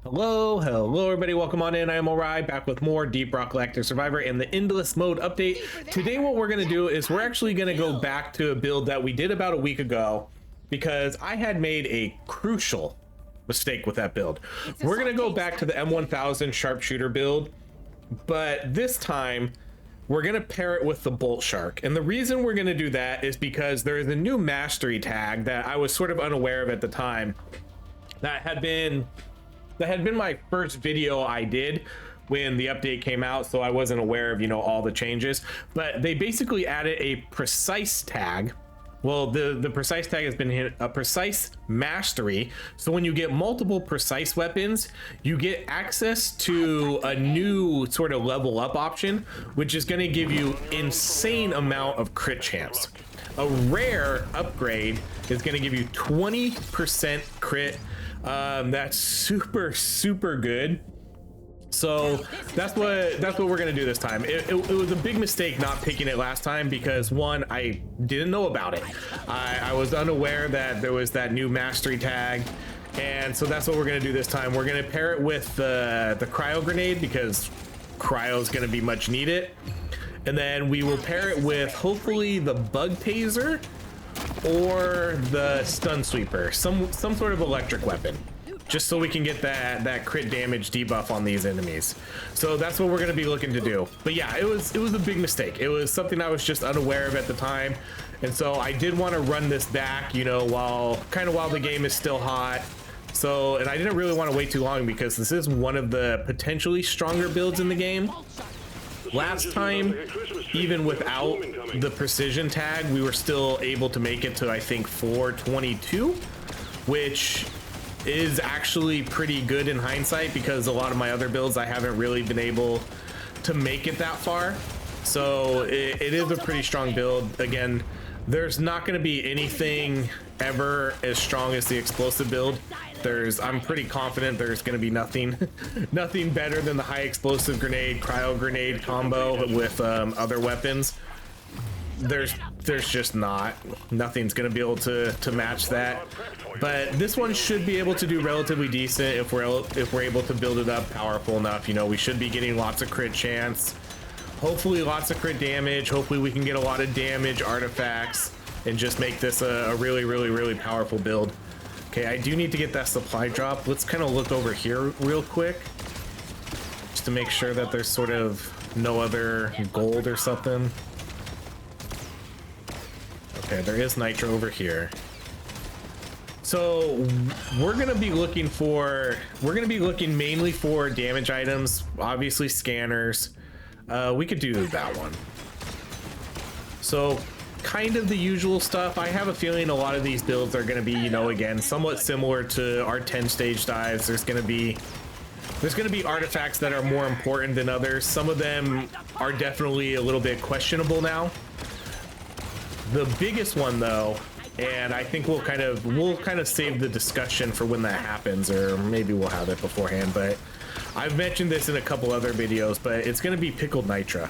Hello everybody, welcome on in. I am OHRye, back with more Deep Rock Galactic Survivor and the Endless Mode update. Today what we're gonna do is we're actually gonna go back to a build that we did about a week ago because I had made a crucial mistake with that build. We're gonna go back to the M1000 sharpshooter build, but this time we're gonna pair it with the bolt shark. And the reason we're gonna do that is because there is a new mastery tag that I was sort of unaware of at the time that had been my first video I did when the update came out, so I wasn't aware of, all the changes. But they basically added a precise tag. Well, the precise tag has been hit a precise mastery. So when you get multiple precise weapons, you get access to a new sort of level up option, which is going to give you insane amount of crit chance. A rare upgrade is going to give you 20% crit. That's super good. So that's what we're gonna do this time. It was a big mistake not picking it last time because one, I didn't know about it. I was unaware that there was that new mastery tag, and so that's what we're gonna do this time. We're gonna pair it with the cryo grenade because cryo is gonna be much needed, and then we will pair it with hopefully the bug taser or the stun sweeper, some sort of electric weapon, just so we can get that crit damage debuff on these enemies. So that's what we're going to be looking to do. But yeah, it was a big mistake. It was something I was just unaware of at the time, and so I did want to run this back, while the game is still hot. So, and I didn't really want to wait too long because this is one of the potentially stronger builds in the game. Last time, even without the precision tag, we were still able to make it to, I think, 422, which is actually pretty good in hindsight because a lot of my other builds I haven't really been able to make it that far. So it is a pretty strong build. Again, there's not going to be anything ever as strong as the explosive build. I'm pretty confident there's going to be nothing better than the high explosive grenade, cryo grenade combo with other weapons. There's just nothing's going to be able to match that. But this one should be able to do relatively decent if we're able to build it up powerful enough. We should be getting lots of crit chance, hopefully lots of crit damage. Hopefully we can get a lot of damage artifacts and just make this a really powerful build. Okay, I do need to get that supply drop. Let's kind of look over here real quick just to make sure that there's sort of no other gold or something. Okay, there is Nitra over here. So we're gonna be looking mainly for damage items, obviously scanners. We could do that one. So kind of the usual stuff. I have a feeling a lot of these builds are going to be, again, somewhat similar to our 10 stage dives. There's going to be artifacts that are more important than others. Some of them are definitely a little bit questionable now. The biggest one though, and I think we'll kind of save the discussion for when that happens, or maybe we'll have it beforehand, but I've mentioned this in a couple other videos, but it's going to be Pickled Nitra.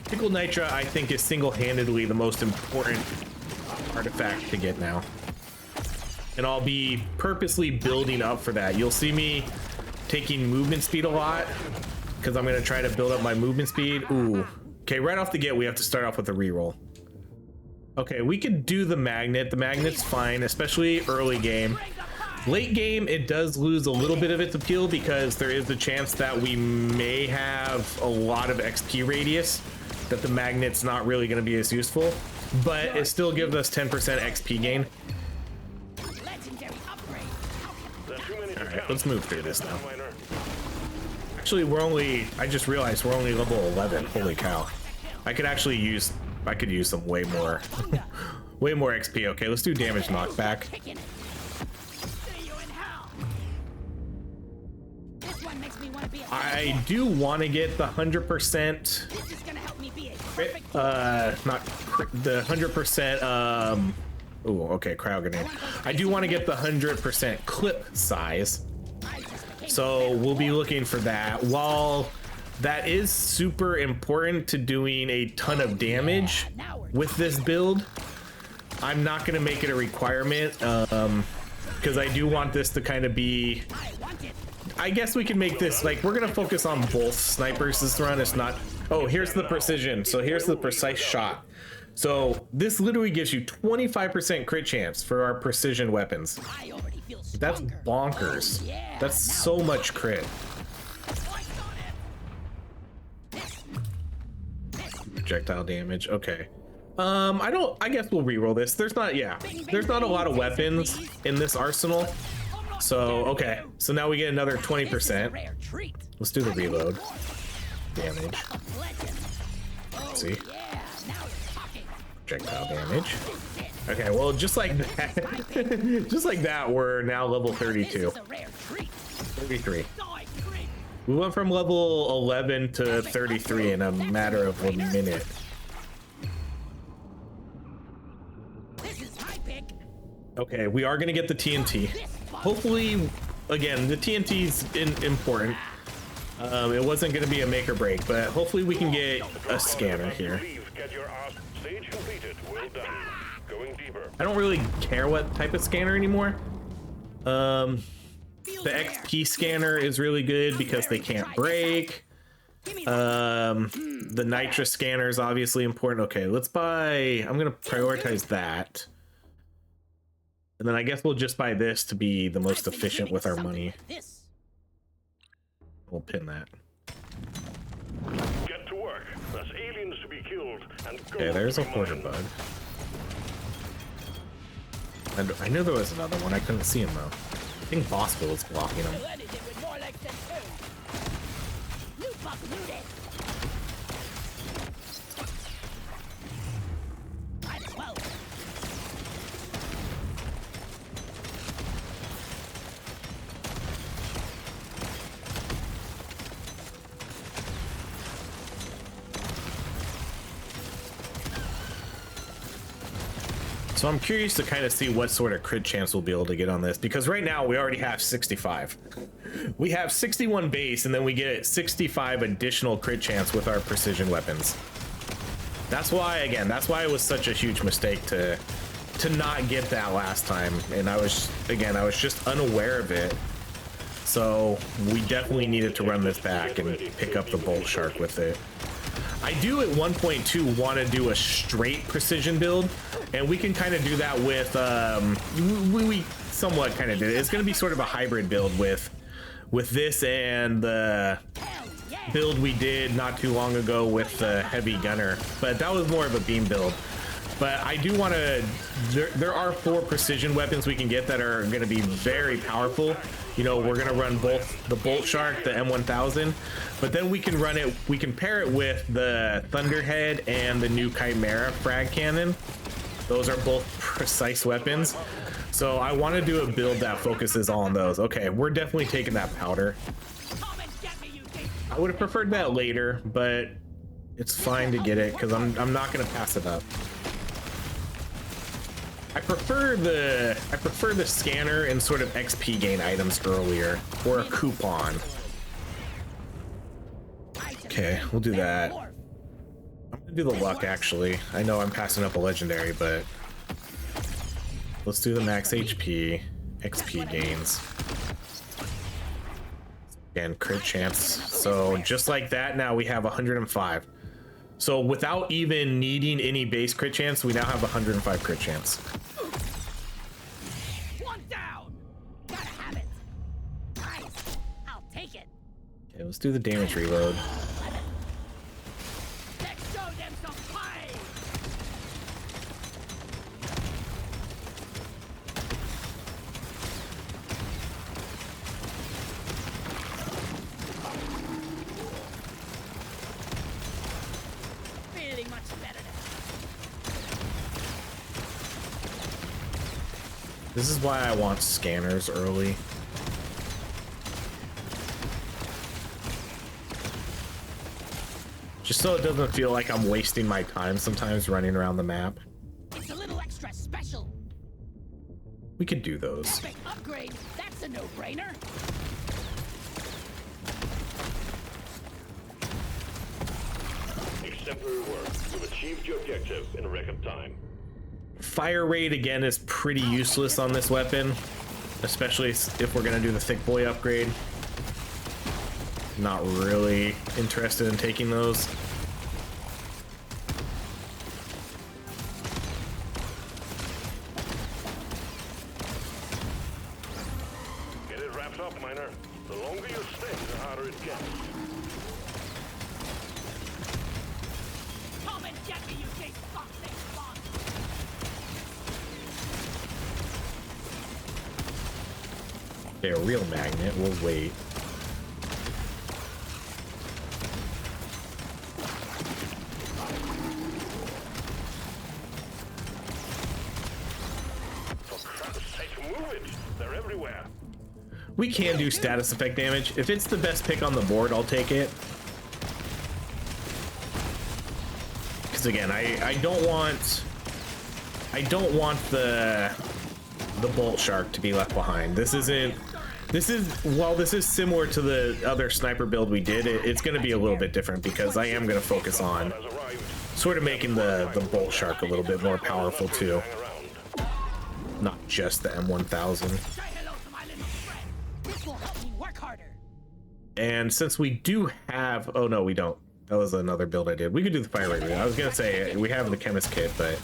Pickled Nitra, I think, is single-handedly the most important artifact to get now. And I'll be purposely building up for that. You'll see me taking movement speed a lot because I'm going to try to build up my movement speed. Ooh. Okay, right off the gate, we have to start off with a reroll. Okay, we could do the magnet. The magnet's fine, especially early game. Late game, it does lose a little bit of its appeal because there is the chance that we may have a lot of XP radius, that the magnet's not really going to be as useful, but it still gives us 10% XP gain. Alright, let's move through this now. Actually, I just realized we're only level 11. Holy cow. I could use some way more XP. Okay, let's do damage knockback. I do want to get the 100% the 100% ooh, okay, cryo grenade. I do want to get the 100% clip size, so we'll be looking for that. While that is super important to doing a ton of damage with this build, I'm not going to make it a requirement because I do want this to kind of be I guess we can make this like we're gonna focus on both snipers this run. It's not. Oh, here's the precision. So here's the precise shot. So this literally gives you 25% crit chance for our precision weapons. That's bonkers. That's so much crit. Projectile damage. Okay. I guess we'll reroll this. There's not a lot of weapons in this arsenal. So, okay. So now we get another 20%. Let's do the reload. Damage. Let's see. Projectile damage. Okay, well, just like that, just like that, we're now level 32. 33. We went from level 11 to 33 in a matter of a minute. Okay, we are gonna get the TNT. Hopefully, again, the TNT's important. It wasn't gonna be a make or break, but hopefully we can get a scanner here. I don't really care what type of scanner anymore. The XP scanner is really good because they can't break. The Nitra scanner is obviously important. Okay, let's buy. I'm gonna prioritize that. And then I guess we'll just buy this to be the most efficient with our money. We'll pin that. Get to work. There's aliens to be killed and okay, there's a hoarder bug. And I knew there was another one. I couldn't see him though. I think Bosco was blocking him. So I'm curious to kind of see what sort of crit chance we'll be able to get on this, because right now we already have 65. We have 61 base, and then we get 65 additional crit chance with our precision weapons. That's why, again, that's why it was such a huge mistake to not get that last time. And I was just unaware of it. So we definitely needed to run this back and pick up the bolt shark with it. I do at 1.2 want to do a straight precision build, and we can kind of do that with we somewhat kind of did it. It's going to be sort of a hybrid build with this and the build we did not too long ago with the heavy gunner, but that was more of a beam build. But I do want to, there are 4 precision weapons we can get that are going to be very powerful. You know, we're going to run both the Bolt Shark, the M1000, but then we can run it, we can pair it with the Thunderhead and the new Chimera frag cannon. Those are both precise weapons. So I want to do a build that focuses on those. Okay, we're definitely taking that powder. I would have preferred that later, but it's fine to get it because I'm not going to pass it up. I prefer the scanner and sort of XP gain items earlier, or a coupon. Okay, we'll do that. I'm gonna do the luck actually. I know I'm passing up a legendary, but let's do the max HP, XP gains. And crit chance. So just like that, now we have 105. So without even needing any base crit chance, we now have 105 crit chance. One down. Gotta have it. Nice. I'll take it. Okay, let's do the damage reload. Let's show them some fight. Feeling much better now. This is why I want scanners early. Just so it doesn't feel like I'm wasting my time sometimes running around the map. It's a little extra special. We could do those. Epic upgrade. That's a no-brainer. Exemplary work. You've achieved your objective in record time. Fire rate again is pretty useless on this weapon, especially if we're gonna do the thick boy upgrade. Not really interested in taking those. Get it wrapped up, miner. The longer you stay, the harder it gets. Come and get me, you big fuck-face spawn! Okay, a real magnet. We'll wait. We can do status effect damage. If it's the best pick on the board, I'll take it. Because again, I don't want the bolt shark to be left behind. This is while this is similar to the other sniper build we did, it's going to be a little bit different because I am going to focus on sort of making the bolt shark a little bit more powerful too. Not just the M1000. And since we do have, oh no, we don't. That was another build I did. We could do the fire rate. I was gonna say we have the chemist kit, but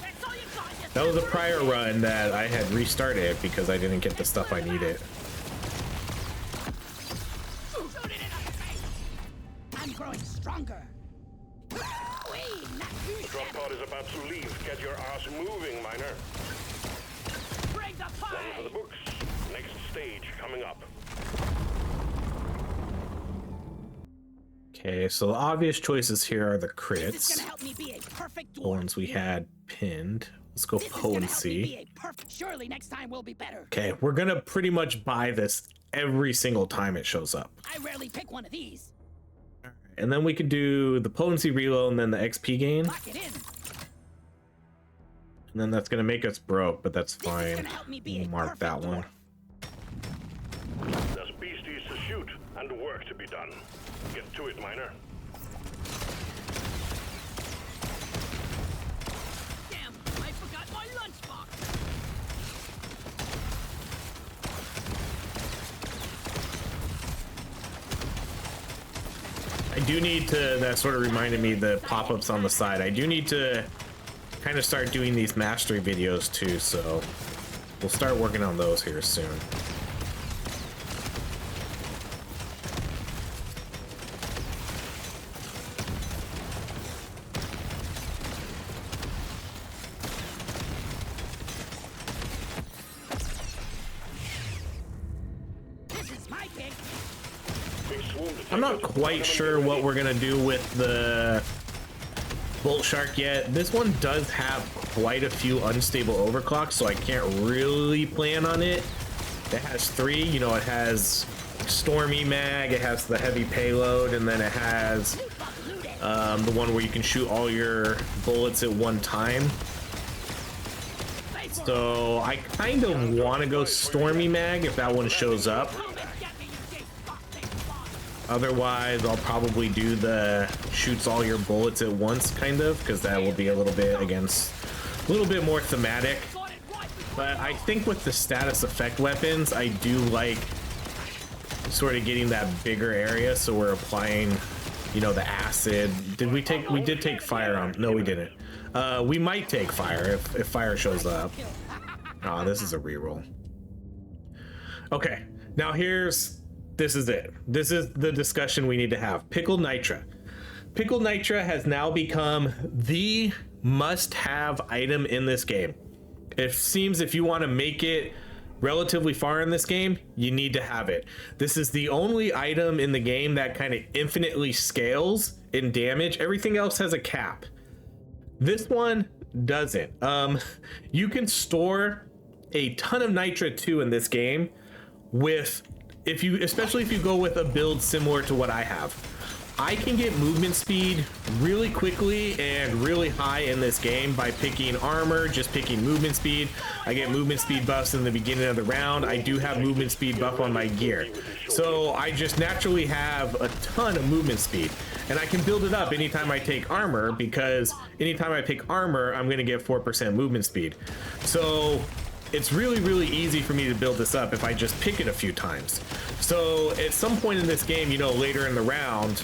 that was a prior run that I had restarted because I didn't get the stuff I needed. I'm growing stronger. Drop pod is about to leave. Get your ass moving, miner. Bring the One for the pie! books. Next stage coming up. Okay, so the obvious choices here are the This is crits, gonna help me be a perfect the dwarf. ones we had pinned. Let's go This is gonna help me potency. be a perfect. Surely next time will be better. Okay, we're gonna pretty much buy this every single time it shows up. I rarely pick one of these. And then we could do the potency reload and then the XP gain. Lock it in. And then that's gonna make us broke, but that's This is fine. gonna help me be We'll a mark that perfect one. dwarf. There's beasties to shoot and work to be done. Get to it, miner. Damn, I forgot my lunchbox. I do need to, that sort of reminded me, the pop-ups on the side. I do need to kind of start doing these mastery videos too, so we'll start working on those here soon. This is my pick. Big swoon I'm not detected. quite sure what we're gonna do with the bolt shark yet. This one does have quite a few unstable overclocks, so I can't really plan on it. It has 3, you know, it has stormy mag, it has the heavy payload, and then it has Loot box looted. the one where you can shoot all your bullets at one time. So I kind of want to go stormy mag if that one shows up. Come and get me, you big fuck-face spawn. Otherwise, I'll probably do the shoots all your bullets at once kind of, because that will be a little bit more thematic. Got it right before But I think with the status effect weapons, I do like sort of getting that bigger area, so we're applying, you know, the acid. We did take fire on, no we didn't. We might take fire if fire shows up. Oh, this is a reroll. Okay, now this is it. This is the discussion we need to have. Pickled Nitra. Pickled Nitra has now become the must-have item in this game. It seems if you want to make it relatively far in this game, you need to have it. This is the only item in the game that kind of infinitely scales in damage. Everything else has a cap. This one doesn't. You can store a ton of Nitra 2 in this game with, especially if you go with a build similar to what I have. I can get movement speed really quickly and really high in this game by picking armor, just picking movement speed. I get movement speed buffs in the beginning of the round. I do have movement speed buff on my gear. So I just naturally have a ton of movement speed. And I can build it up anytime I take armor, because anytime I pick armor, I'm going to get 4% movement speed. So it's really, really easy for me to build this up if I just pick it a few times. So at some point in this game, you know, later in the round,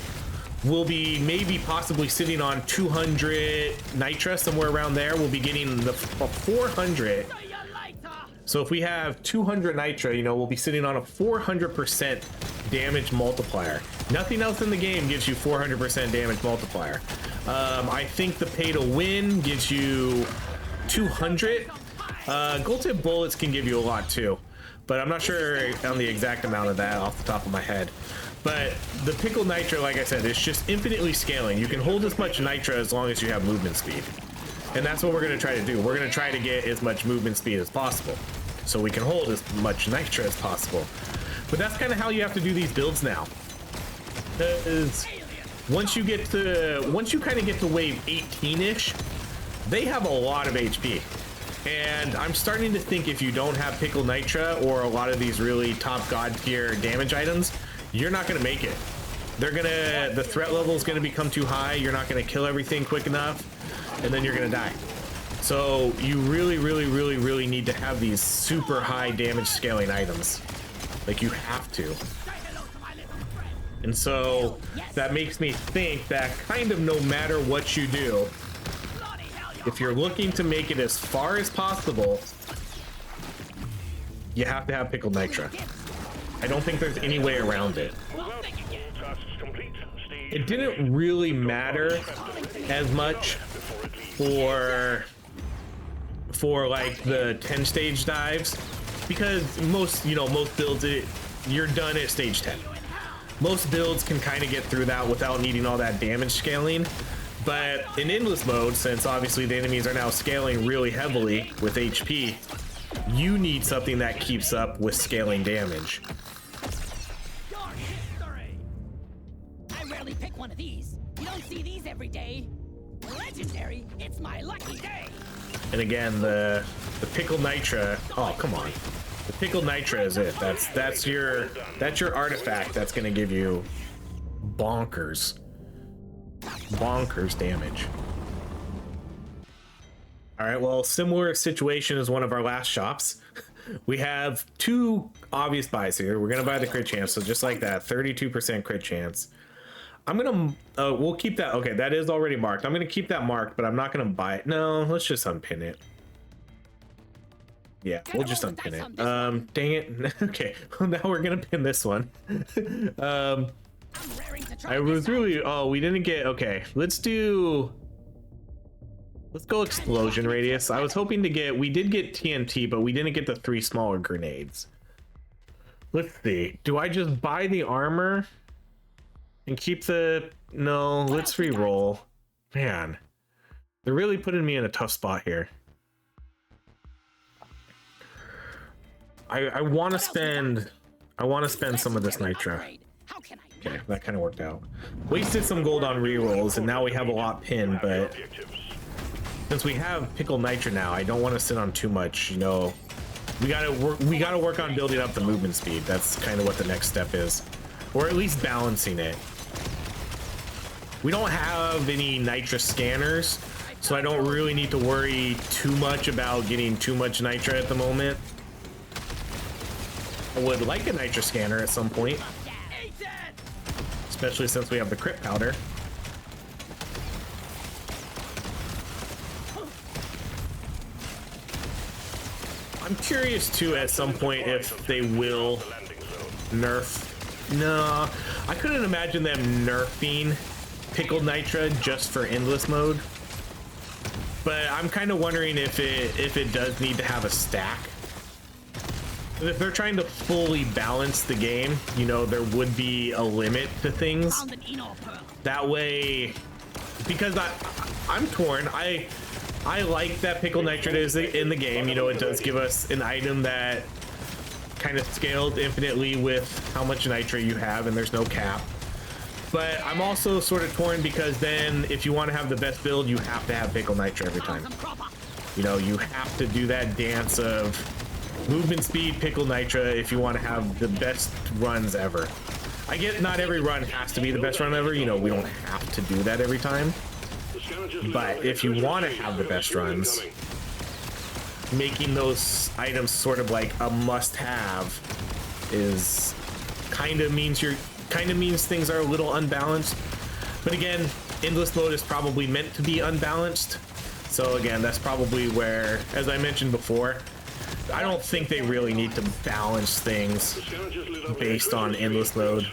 we'll be maybe possibly sitting on 200 Nitra, somewhere around there. We'll be getting the 400. So if we have 200 Nitra, you know, we'll be sitting on a 400% damage multiplier. Nothing else in the game gives you 400% damage multiplier. I think the pay to win gives you 200. Gold tip bullets can give you a lot too, but I'm not sure on the exact amount of that off the top of my head. But the Pickled Nitra, like I said, is just infinitely scaling. You can hold as much Nitra as long as you have movement speed. And that's what we're going to try to do. We're going to try to get as much movement speed as possible, so we can hold as much Nitra as possible. But that's kind of how you have to do these builds now. Because once you kind of get to wave 18-ish, they have a lot of HP. And I'm starting to think if you don't have Pickled Nitra or a lot of these really top god tier damage items, you're not going to make it. The threat level is going to become too high. You're not going to kill everything quick enough, and then you're going to die. So you really, really, really, really need to have these super high damage scaling items. Like, you have to. And so that makes me think that kind of no matter what you do, if you're looking to make it as far as possible, you have to have Pickled Nitra. I don't think there's any way around it. It didn't really matter as much for like the 10 stage dives, because most builds you're done at stage 10. Most builds can kind of get through that without needing all that damage scaling. But in endless mode, since obviously the enemies are now scaling really heavily with HP, you need something that keeps up with scaling damage. I rarely pick one of these. You don't see these every day. Legendary, it's my lucky day. And again, the Pickled Nitra, oh come on. The Pickled Nitra is it. That's your artifact that's gonna give you bonkers damage. All right, well, similar situation as one of our last shops. We have two obvious buys here. We're gonna buy the crit chance, so just like that, 32% crit chance. I'm gonna we'll keep that. Okay, that is already marked. I'm gonna keep that marked, but I'm not gonna buy it. No, let's just unpin it. Yeah, we'll just unpin it. Dang it. Okay, well, now we're gonna pin this one. I was really, we didn't get, okay, let's go explosion radius. I was hoping to get, we did get TNT, but we didn't get the 3 smaller grenades. Let's see, do I just buy the armor and keep no, let's re-roll. Man, they're really putting me in a tough spot here. I want to spend some of this Nitra. Okay, that kind of worked out. Wasted some gold on rerolls, and now we have a lot pinned, but since we have Pickled Nitra now, I don't want to sit on too much, you know. We gotta work on building up the movement speed. That's kind of what the next step is. Or at least balancing it. We don't have any Nitra scanners, so I don't really need to worry too much about getting too much Nitra at the moment. I would like a Nitra scanner at some point, especially since we have the crit powder. I'm curious too at some point if they will nerf. No, I couldn't imagine them nerfing Pickled Nitra just for endless mode. But I'm kind of wondering if it does need to have a stack. If they're trying to fully balance the game, you know, there would be a limit to things. That way, because I'm torn. I like that Pickled Nitra is in the game. You know, it does give us an item that kind of scaled infinitely with how much Nitra you have, and there's no cap. But I'm also sort of torn because then if you want to have the best build, you have to have Pickled Nitra every time. You know, you have to do that dance of movement speed, Pickled Nitra, if you want to have the best runs ever. I get not every run has to be the best run ever. You know, we don't have to do that every time. But if you want to have the best runs, making those items sort of like a must-have is kind of means things are a little unbalanced. But again, endless mode is probably meant to be unbalanced. So again, that's probably where, as I mentioned before, I don't think they really need to balance things based on endless mode.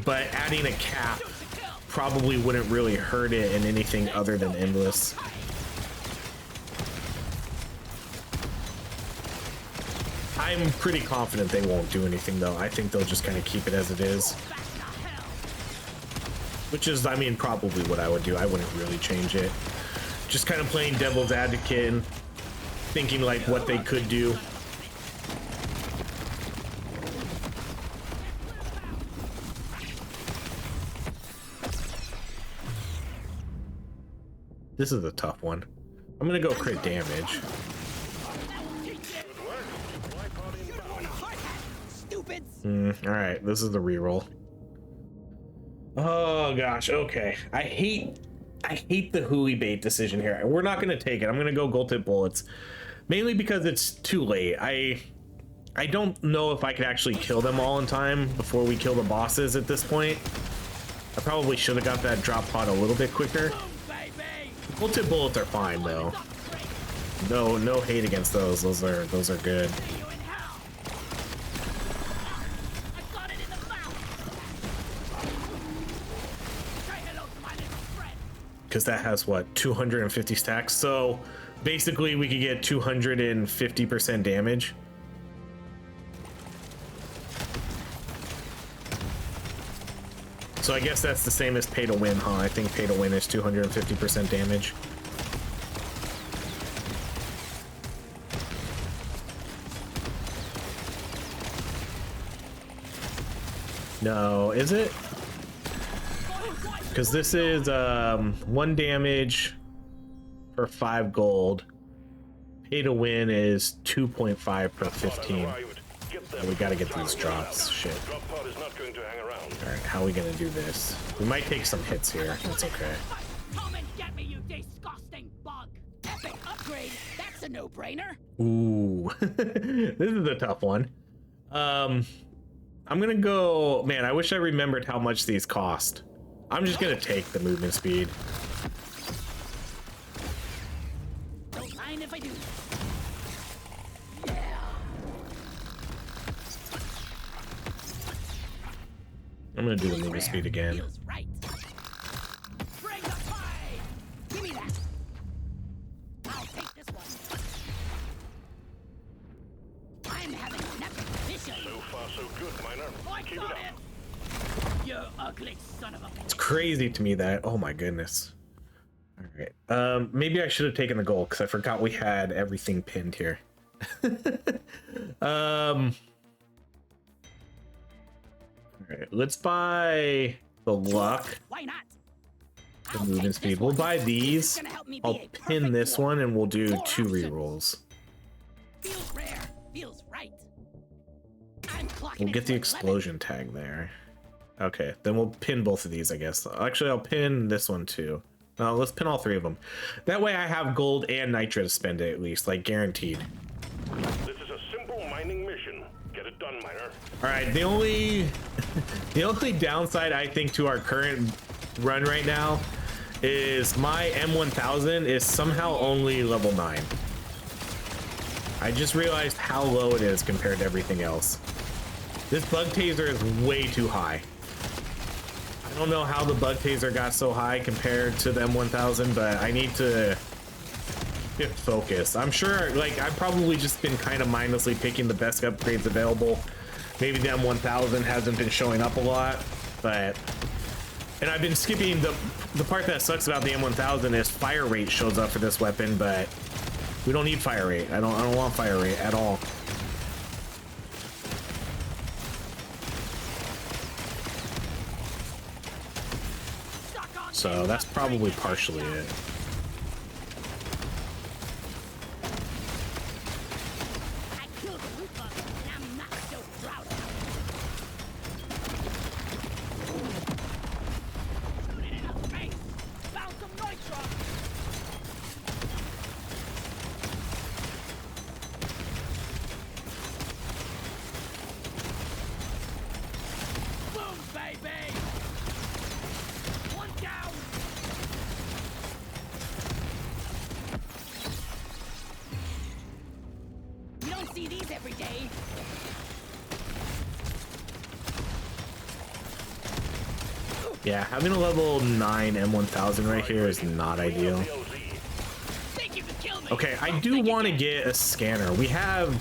But adding a cap probably wouldn't really hurt it in anything other than endless. I'm pretty confident they won't do anything though. I think they'll just kind of keep it as it is. Which is, I mean, probably what I would do. I wouldn't really change it. Just kind of playing devil's advocate and thinking like what they could do. This is a tough one. I'm gonna go crit damage. All right, this is the reroll. Oh gosh, okay. I hate the hooey bait decision here. We're not gonna take it. I'm gonna go gold tip bullets, mainly because it's too late. I don't know if I could actually kill them all in time before we kill the bosses at this point. I probably should have got that drop pod a little bit quicker. Gold tip bullets are fine though. No hate against those. Those are good. Because that has what, 250 stacks, so basically we could get 250% damage. So I guess that's the same as pay to win, huh? I think pay to win is 250% damage. No, is it? Because this is 1 damage for 5 gold. Pay to win is 2.5 per 15. We gotta get these drops. Shit. Alright, how are we gonna do this? We might take some hits here. That's okay. Come and get me, you disgusting bug. Epic upgrade. That's a no-brainer. Ooh. This is a tough one. I'm gonna go... Man, I wish I remembered how much these cost. I'm just gonna take the movement speed. Don't mind if I do. Yeah. I'm gonna do the movement speed again. Feels right. Bring the pie. Give me that. I'll take this one. I'm having an epic mission. So far, so good, Miner. I Keep it got up. it. You ugly son of a bitch. It's crazy to me that... Oh my goodness. Alright. Maybe I should have taken the gold because I forgot we had everything pinned here. Alright, let's buy the luck. Why not? The movement speed. We'll buy these. I'll pin this one and we'll do 2 rerolls. Feels rare. Feels right. I'm clocking We'll in get the for 11. explosion tag there. Okay, then we'll pin both of these, I guess. Actually, I'll pin this one too. No, let's pin all 3 of them. That way I have gold and nitra to spend it at least, like guaranteed. This is a simple mining mission. Get it done, Miner. All right, the only downside I think to our current run right now is my M1000 is somehow only level 9. I just realized how low it is compared to everything else. This bug taser is way too high. I don't know how the bug taser got so high compared to the M1000, but I need to get focused. I'm sure, like, I've probably just been kind of mindlessly picking the best upgrades available. Maybe the M1000 hasn't been showing up a lot, but... And I've been skipping the part that sucks about the M1000 is fire rate shows up for this weapon, but we don't need fire rate. I don't want fire rate at all. So that's probably partially it. I killed a root bug, and I'm not so proud of it. Shoot it in the face. Found some nitra. Yeah, having a level 9 M1000 right here is not ideal. Think you can kill me? Okay, I do want to get a scanner. We have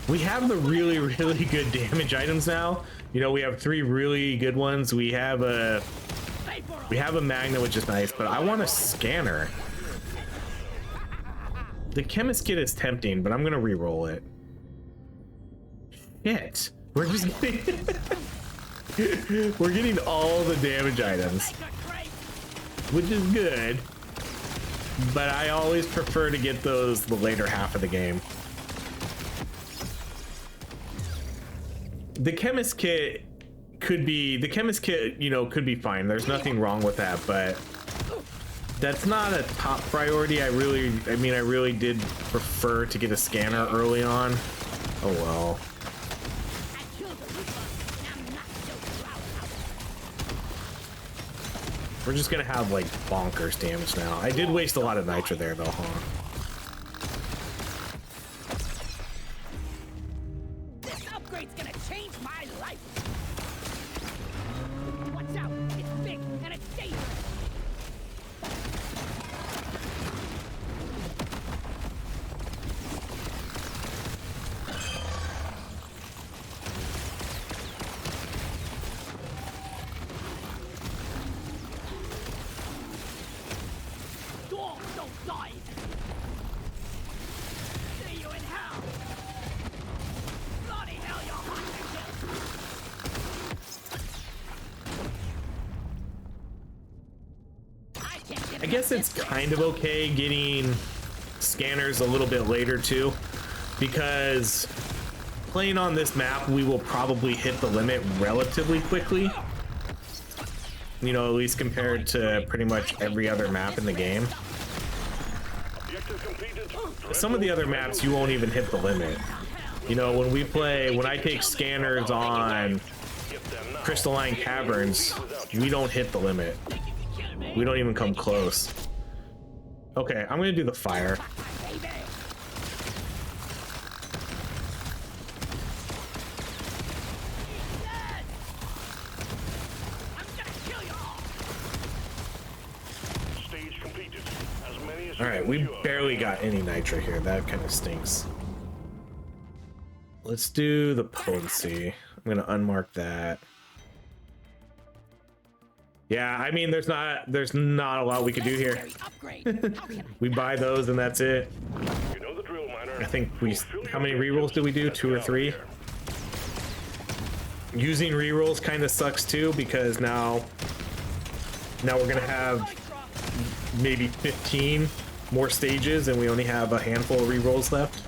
the really, really good damage items now. You know, we have 3 really good ones. We have a magnet, which is nice, but I want a scanner. The chemist kit is tempting, but I'm gonna re-roll it. Shit, we're just getting we're getting all the damage items, which is good, but I always prefer to get those the later half of the game. The chemist kit could be you know, could be fine. There's nothing wrong with that, but that's not a top priority. I really did prefer to get a scanner early on. Oh well. We're just gonna have like bonkers damage now. I did waste a lot of Nitra there though, huh? This upgrade's gonna change my life. Watch out! It's big and it's dangerous. Dwarves don't die. See you in hell. Bloody hell, you're hot to kill. I guess it's kind of okay getting scanners a little bit later too, because playing on this map, we will probably hit the limit relatively quickly. You know, at least compared to pretty much every other map in the game. Some of the other maps, you won't even hit the limit. You know, when I take scanners on Crystalline Caverns, we don't hit the limit. We don't even come close. Okay, I'm gonna do the fire. All right, we barely got any Nitra here. That kind of stinks. Let's do the potency. I'm gonna unmark that. Yeah, I mean, there's not a lot we could do here. We buy those and that's it. You know the drill, miner. I think how many rerolls did we do? 2 or 3? Using rerolls kind of sucks too, because now we're gonna have maybe 15 more stages and we only have a handful of rerolls left.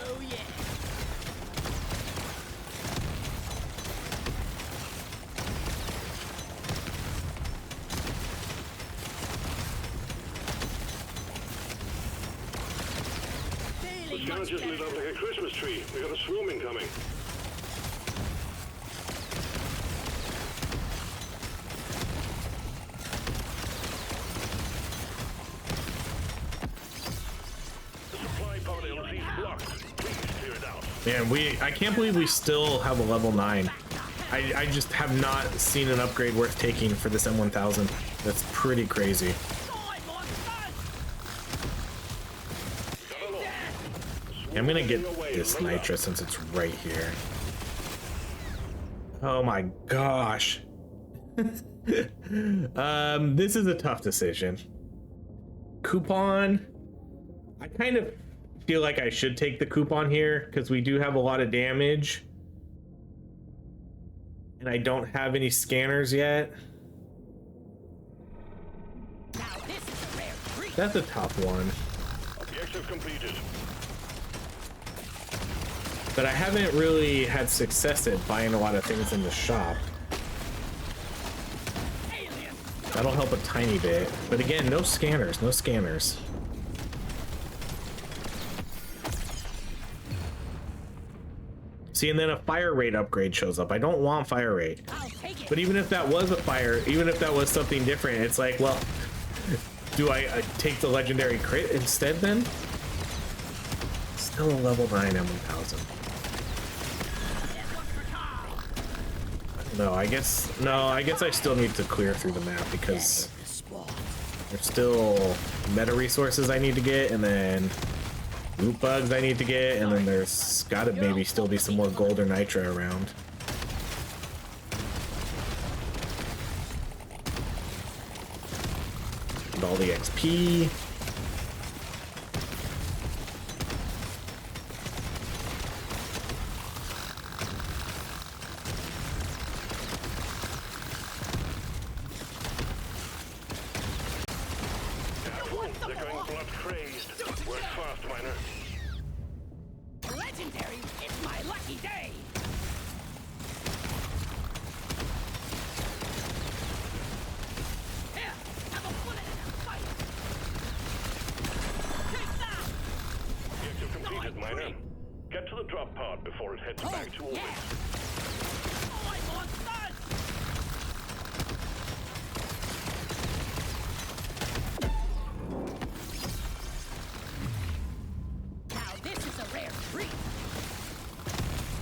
Oh yeah. The town just lit up like a Christmas tree. We got a swarming coming. Man, I can't believe we still have a level 9. I just have not seen an upgrade worth taking for this M1000. That's pretty crazy. I'm gonna get this Nitra since it's right here. Oh my gosh. This is a tough decision. Coupon. I kind of feel like I should take the coupon here because we do have a lot of damage. And I don't have any scanners yet. That's a tough one. Objective completed. But I haven't really had success at buying a lot of things in the shop. That'll help a tiny bit. But again, no scanners, no scanners. See, and then a fire rate upgrade shows up. I don't want fire rate. But even if that was even if that was something different, it's like, well, do I take the legendary crit instead then? Still a level 9 M1000. No, I guess I still need to clear through the map because there's still meta resources I need to get, and then loot bugs I need to get, and then there's gotta maybe still be some more gold or nitra around. And all the XP. They're going blood crazed. Work fast, miner. Legendary, it's my lucky day. Here, have a bullet in a fight. Take that. Objective completed, miner. Get to the drop pod before it heads back to orbit. Oh, I want that. Now this is a rare treat.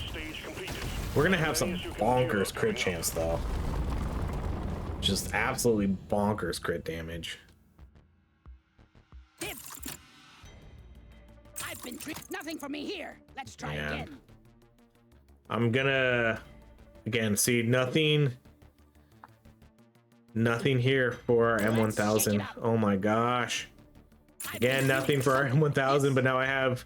Stage completed. We're gonna have some bonkers crit chance though. Just absolutely bonkers crit damage. Tips. I've been nothing for me here. Let's try Man. again. I'm gonna again see nothing here for our M1000. Oh my gosh. Again, nothing for our M1000, but now I have.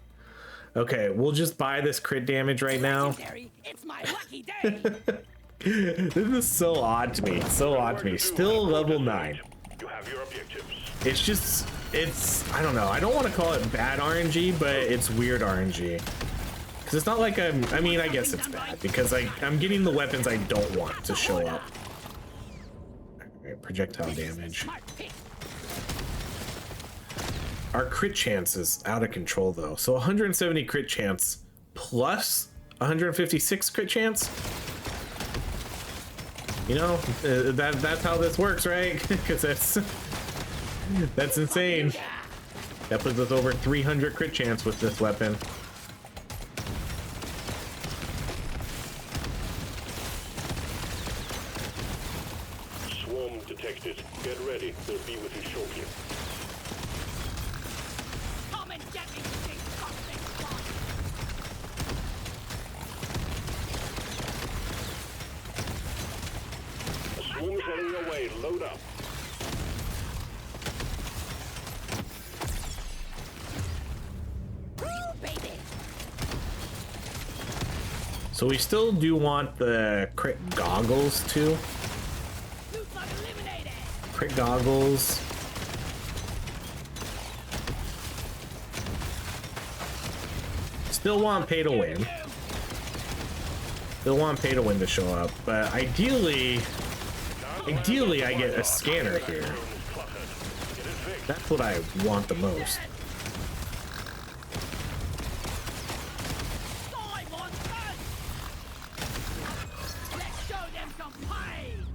Okay, we'll just buy this crit damage right now. Legendary, it's my lucky day. This is so odd to me. So odd to me. Still level 9. You have your objectives. It's just, I don't know. I don't want to call it bad RNG, but it's weird RNG. Because it's not like I mean, I guess it's bad because I'm getting the weapons I don't want to show up. Alright, projectile damage. Smart pick. Our crit chance is out of control though. So 170 crit chance plus 156 crit chance. You know, that's how this works, right? Because that's insane. That puts us over 300 crit chance with this weapon. Swarm detected. Get ready. They'll be with you shortly. Come and get me, you big fucking squad. Swarm's heading your way. Load up. Woo, baby. So we still do want the crit goggles too. Loot bug eliminated. Crit goggles. Still want pay to win. Still want pay to win to show up, but ideally I get a scanner here. That's what I want the most. I want that. Let's show them some pain.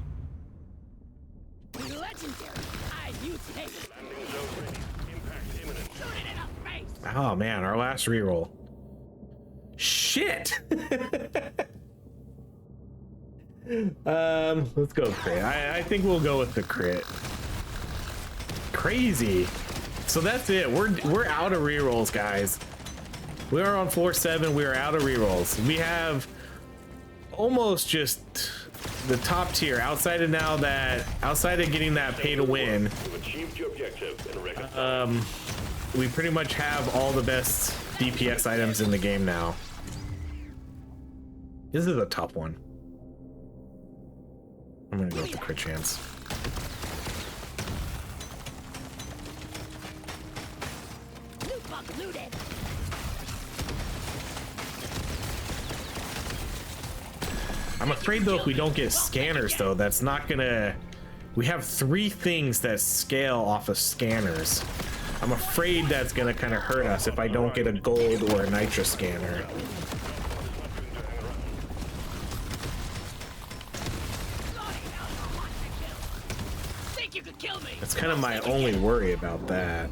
Legendary. I mutate. Landing zone ready. Impact imminent. Shoot it in the face. Oh man, our last reroll. Shit! Let's go crit. I think we'll go with the crit. Crazy. So that's it. We're out of rerolls, guys. We are on floor 7. We are out of rerolls. We have almost just the top tier outside of getting that pay to win. You've achieved your objective in record. We pretty much have all the best DPS items in the game now. This is a tough one. I'm gonna go with the crit chance. Loot bug looted. I'm afraid though if we don't get scanners though, that's not gonna... We have 3 things that scale off of scanners. I'm afraid that's gonna kind of hurt us if I don't get a gold or a nitra scanner. Think you could kill me? That's kind of my only worry about that.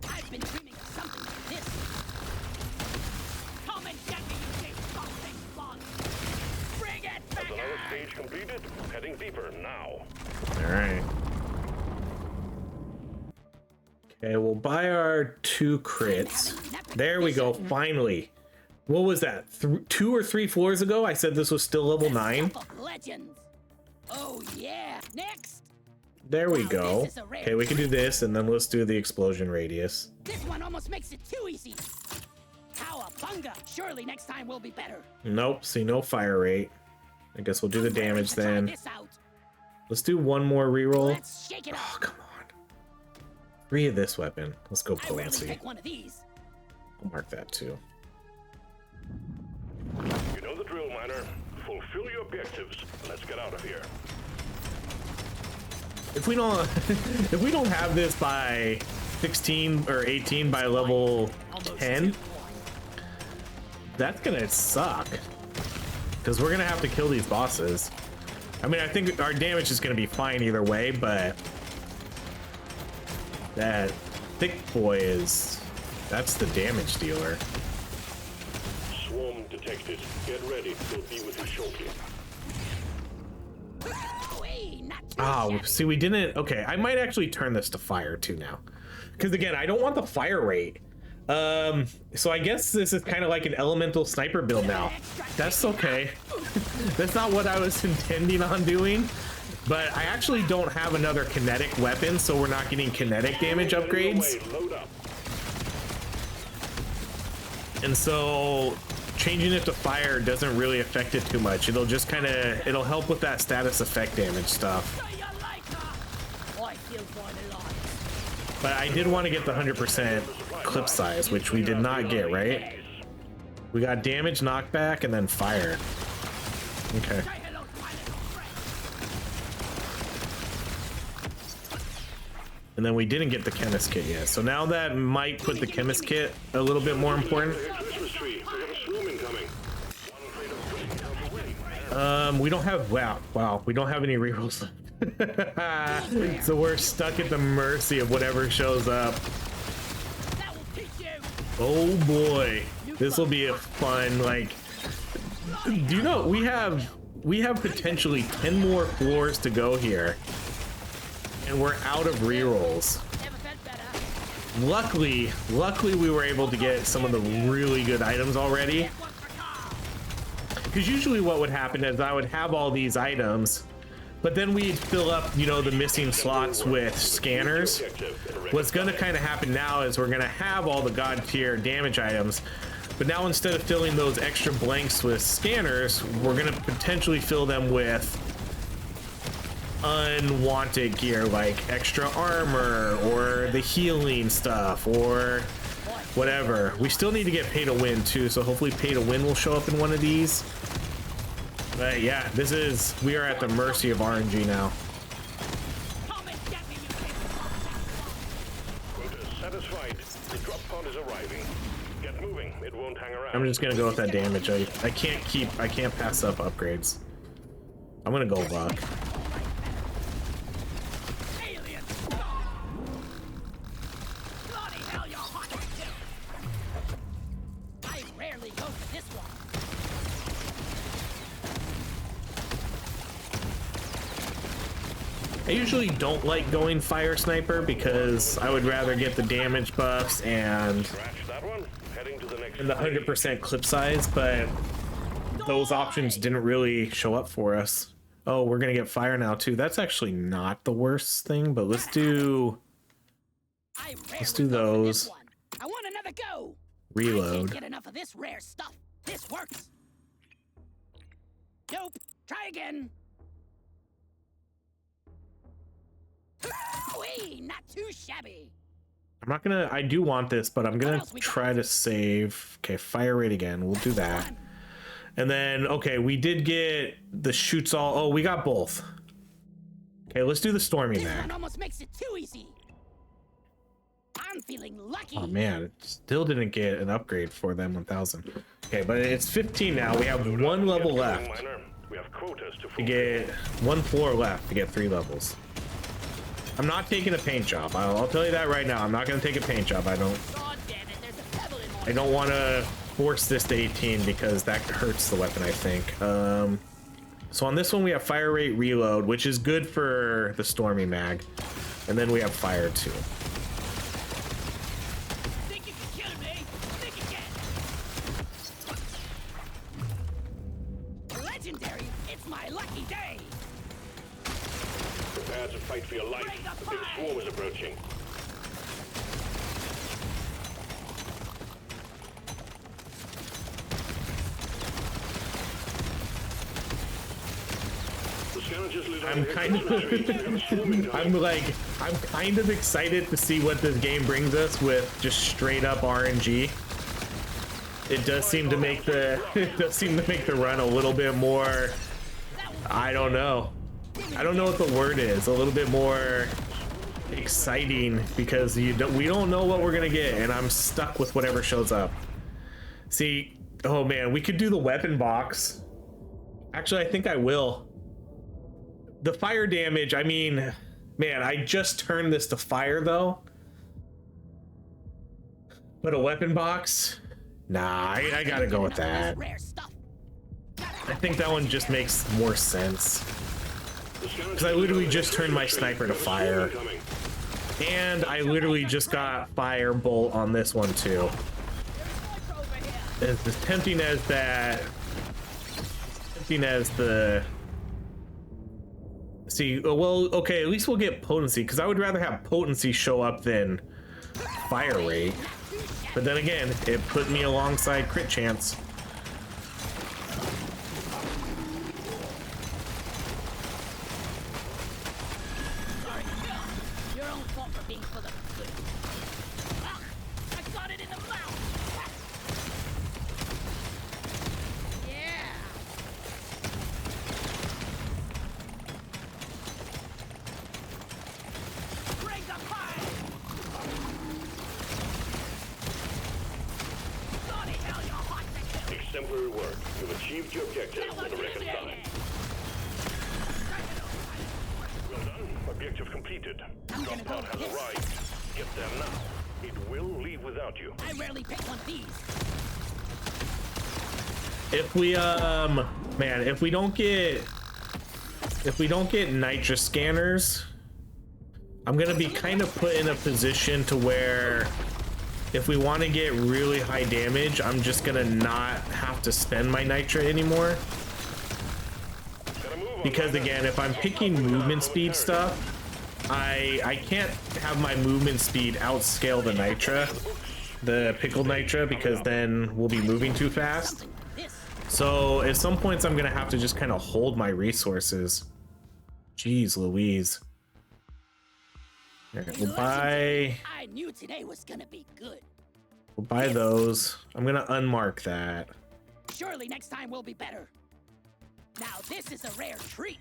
I've been dreaming of something like this. Come and get me, you big fucking spawn. Bring it back Another on. stage completed. Heading deeper now. All right. Okay, we'll buy our 2 crits. There we go, finally. What was that? 2 or 3 floors ago, I said this was still level 9. Legends. Oh yeah. Next. There we go. Okay, we can do this, and then let's do the explosion radius. This one almost makes it too easy. Cowabunga! Surely next time will be better. Nope, see no fire rate. I guess we'll do the damage Try then. this out. Let's do 1 more reroll. Let's shake it Oh, up. come on. 3 of this weapon. Let's go I rarely potency. pick one of these. I'll mark that too. You know the drill, miner. Fulfill your objectives. Let's get out of here. If we don't if we don't have this by 16 or 18 by level 10, that's gonna suck. Because we're gonna have to kill these bosses. I mean, I think our damage is gonna be fine either way, but that thick boy that's the damage dealer. Swarm detected. Get ready. We'll be with you shortly. Ooh-wee, not too Oh, shabby. see, we didn't. Okay, I might actually turn this to fire too now, because again, I don't want the fire rate. So I guess this is kind of like an elemental sniper build now. That's okay. That's not what I was intending on doing, but I actually don't have another kinetic weapon, so we're not getting kinetic damage upgrades. Load up. And so changing it to fire doesn't really affect it too much. It'll just kind of, it'll help with that status effect damage stuff. Do you like her? I feel quite alive. But I did want to get the 100% clip size, which we did not get, right? We got damage, knockback, and then fire. Okay. Say hello to my little friend. And then we didn't get the chemist kit yet. So now that might put the chemist kit a little bit more important. Christmas tree. We got a swarm incoming. One crate of food on the way. We don't have, wow, we don't have any rerolls. So we're stuck at the mercy of whatever shows up. That will teach you. Oh boy, this will be a fun, like, do you know we have potentially 10 more floors to go here, and we're out of rerolls. Never felt better. Luckily we were able to get some of the really good items already, Get one for Carl. because usually what would happen is I would have all these items, but then we'd fill up, you know, the missing slots with scanners. What's gonna kind of happen now is we're gonna have all the god tier damage items, but now instead of filling those extra blanks with scanners, we're gonna potentially fill them with unwanted gear, like extra armor or the healing stuff or whatever. We still need to get pay to win too, so hopefully pay to win will show up in one of these. But yeah, we are at the mercy of RNG now. Come and get me, you kid. Quota satisfied. The drop pod is arriving. Get moving. It won't hang around. I'm just gonna go with that damage. I can't pass up upgrades. I'm gonna go luck. Alien. Bloody hell, you're hot too. I rarely go to this one. I usually don't like going fire sniper because I would rather get the damage buffs and Scratch that one. Heading to the next. the 100% clip size, but those options didn't really show up for us. Oh, we're gonna get fire now too. That's actually not the worst thing, but let's do I Let's do rarely go for this those. one. I want another go. I reload. can't get enough of this rare stuff. This works. Nope. Try again. Ooh-wee, not too shabby. I'm not gonna, I do want this, but I'm gonna try to save. Okay, fire rate again. We'll do that. And then, okay, we did get the shoots all. Oh, we got both. Okay, let's do the stormy This one mag. almost makes it too easy. I'm feeling lucky. Oh man, it still didn't get an upgrade for them 1000. Okay, but it's 15 now. We have one level left Miner. We have quotas to to fulfill. get one floor left to get 3 levels. I'm not taking a paint job. I'll tell you that right now. I'm not gonna take a paint job. God damn it, there's a pebble in my I don't want to force this to 18 because that hurts the weapon, I think. So on this one we have fire rate reload, which is good for the Stormy mag. And then we have fire too. Think you can kill me? Think again. Legendary, it's my lucky day. Prepare to fight for your life. The big swarm is approaching. I'm kind of excited to see what this game brings us with just straight up RNG. It does seem to make the run a little bit more, I don't know what the word is, a little bit more exciting, because we don't know what we're gonna get, and I'm stuck with whatever shows up. See, oh man, we could do the weapon box. Actually, I think I will. The fire damage, I mean, man, I just turned this to fire though. But a weapon box? Nah, I gotta go with that. I think that one just makes more sense. Because I literally just turned my sniper to fire. And I literally just got firebolt on this one too. As tempting as that. Tempting as the. See, well, okay, at least we'll get potency, because I would rather have potency show up than fire rate. But then again, it put me alongside crit chance. Sorry, your own fault for being full of good. Ah, I got it in the mouth. Yeah. Bring the fire. Bloody hell, you're hot to kill. Exemplary work. You've achieved your objective in a record time. Well done. Objective completed. I'm Drop gonna go pod has this. arrived. Get there now. It will leave without you. I rarely pick one of these. If we man, if we don't get Nitra scanners, I'm gonna be kind of put in a position to where if we want to get really high damage, I'm just gonna not have to spend my Nitra anymore. Gotta move on, Because Ryder. again, if I'm picking movement speed stuff, I can't have my movement speed outscale the Nitra, the pickled Nitra, because then we'll be moving too fast. Something like this. So at some points I'm gonna have to just kind of hold my resources. Jeez Louise. All right, we'll buy I knew today was gonna be good. those. I'm gonna unmark that. Surely next time will be better. Now this is a rare treat.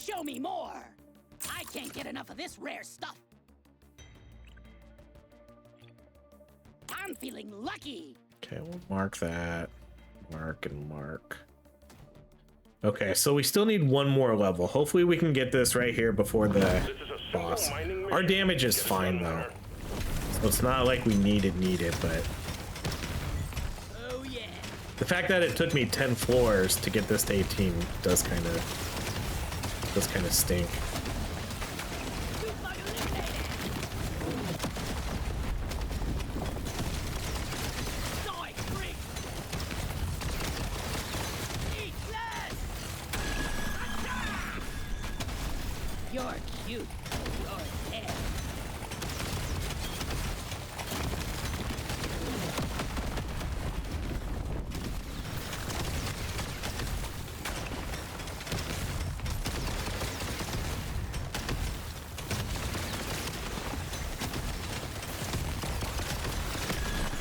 Show me more. I can't get enough of this rare stuff. I'm feeling lucky. Okay, we'll mark that. Mark and mark. Okay, so we still need one more level. Hopefully we can get this right here before the This is a simple boss. mining Our mission. damage is Get it fine done, though. Ryder. So it's not like we need it, but Oh yeah. the fact that it took me 10 floors to get this to 18 does kind of stink. You bug eliminated. Die, freak. Eat flesh. Attack! You're cute. You're dead.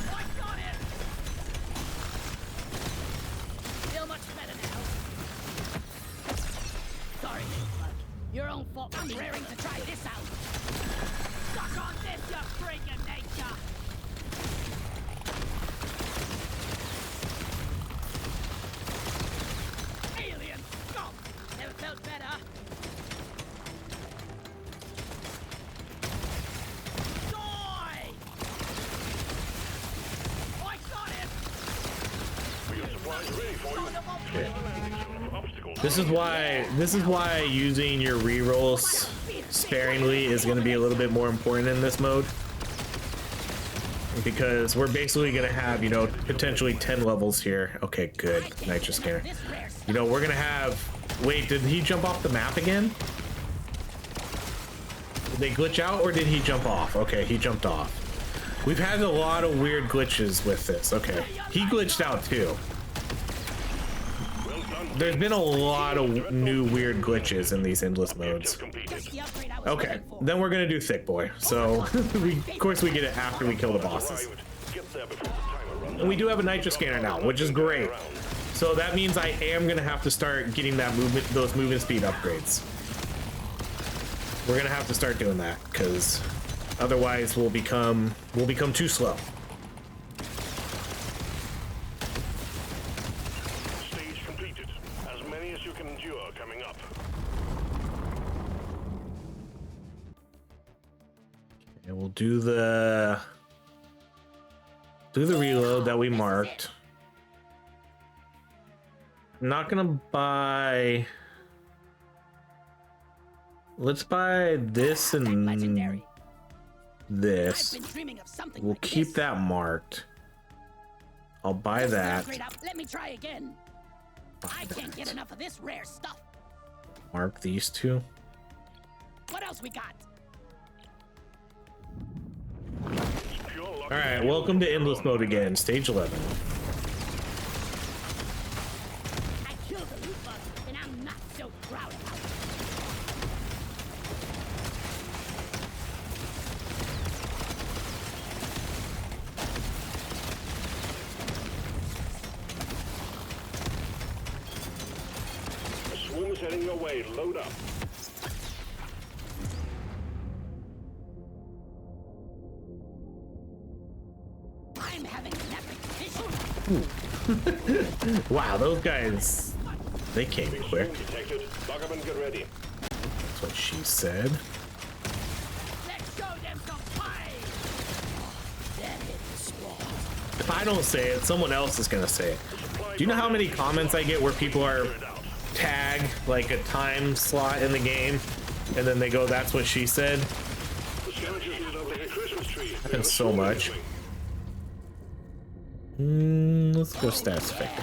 I got it! Feel much better now. Sorry, Bug. Your own fault. I'm raring to try this out. Suck on this, you freak of nature! Alien scum! Never felt better. Die! I got it! For your supply Okay. This is why using your rerolls sparingly is going to be a little bit more important in this mode, because we're basically going to have, you know, potentially 10 levels here. Okay, good. Nitra scanner. You know, we're going to have... Wait, did he jump off the map again? Did they glitch out, or did he jump off? Okay, he jumped off. We've had a lot of weird glitches with this. Okay, he glitched out too. There's been a lot of new weird glitches in these endless modes. Okay, then we're gonna do Thick Boy. So, of course we get it after we kill the bosses. And we do have a Nitra scanner now, which is great. So that means I am gonna have to start getting that movement, those movement speed upgrades. We're gonna have to start doing that, because otherwise we'll become too slow. Stage completed. As many as you can endure coming up. And we'll do the reload that we marked. I'm not gonna buy. Let's buy this and this. We'll keep that marked. I'll buy that. Let me try again. I can't get enough of this rare stuff. Mark these two. What else we got? All right, welcome to endless mode again, stage 11. I killed the loot bug, and I'm not so proud about it. The swarm's heading your way. Load up. I'm having an epic vision. Wow, those guys, they came in quick. Swarm detected. Lock up and get ready. That's what she said. Let's show them some fight. Then hit the spot. If I don't say it, someone else is gonna say it. Do you know how many comments I get where people are tagged like a time slot in the game, and then they go, "That's what she said"? The scavengers lit up like a Christmas tree. Happens so much. Let's go stats effect.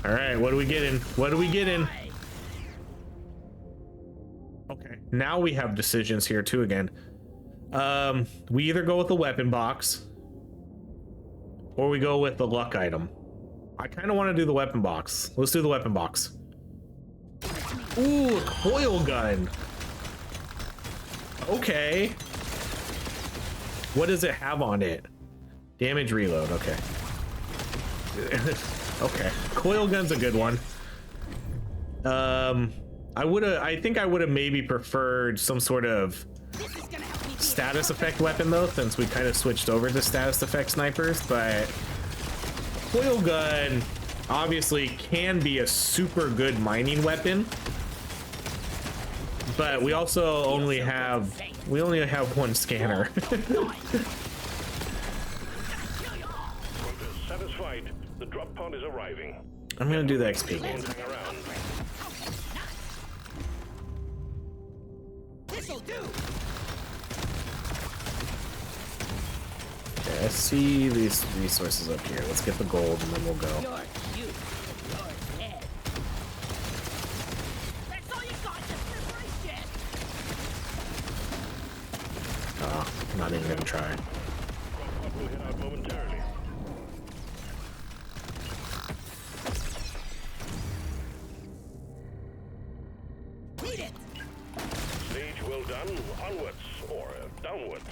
All right, what are we getting? What are we getting? Okay, now we have decisions here too again. We either go with the weapon box, or we go with the luck item. I kind of want to do the weapon box. Let's do the weapon box. Ooh, a coil gun. Okay. What does it have on it? Damage reload, okay. Okay, coil gun's a good one. I think I would have maybe preferred some sort of status effect weapon though, since we kind of switched over to status effect snipers, but coil gun obviously can be a super good mining weapon, but we also only have one scanner. Satisfied. The drop pod is arriving. I'm gonna do the XP game. Hang around. This'll do. Okay, I see these resources up here. Let's get the gold and then we'll go. You're cute. You're dead. That's all you got. Just right yet. Oh, not even gonna try. Drop pod will hit out momentarily. Beat it. Stage well done. Onwards or downwards.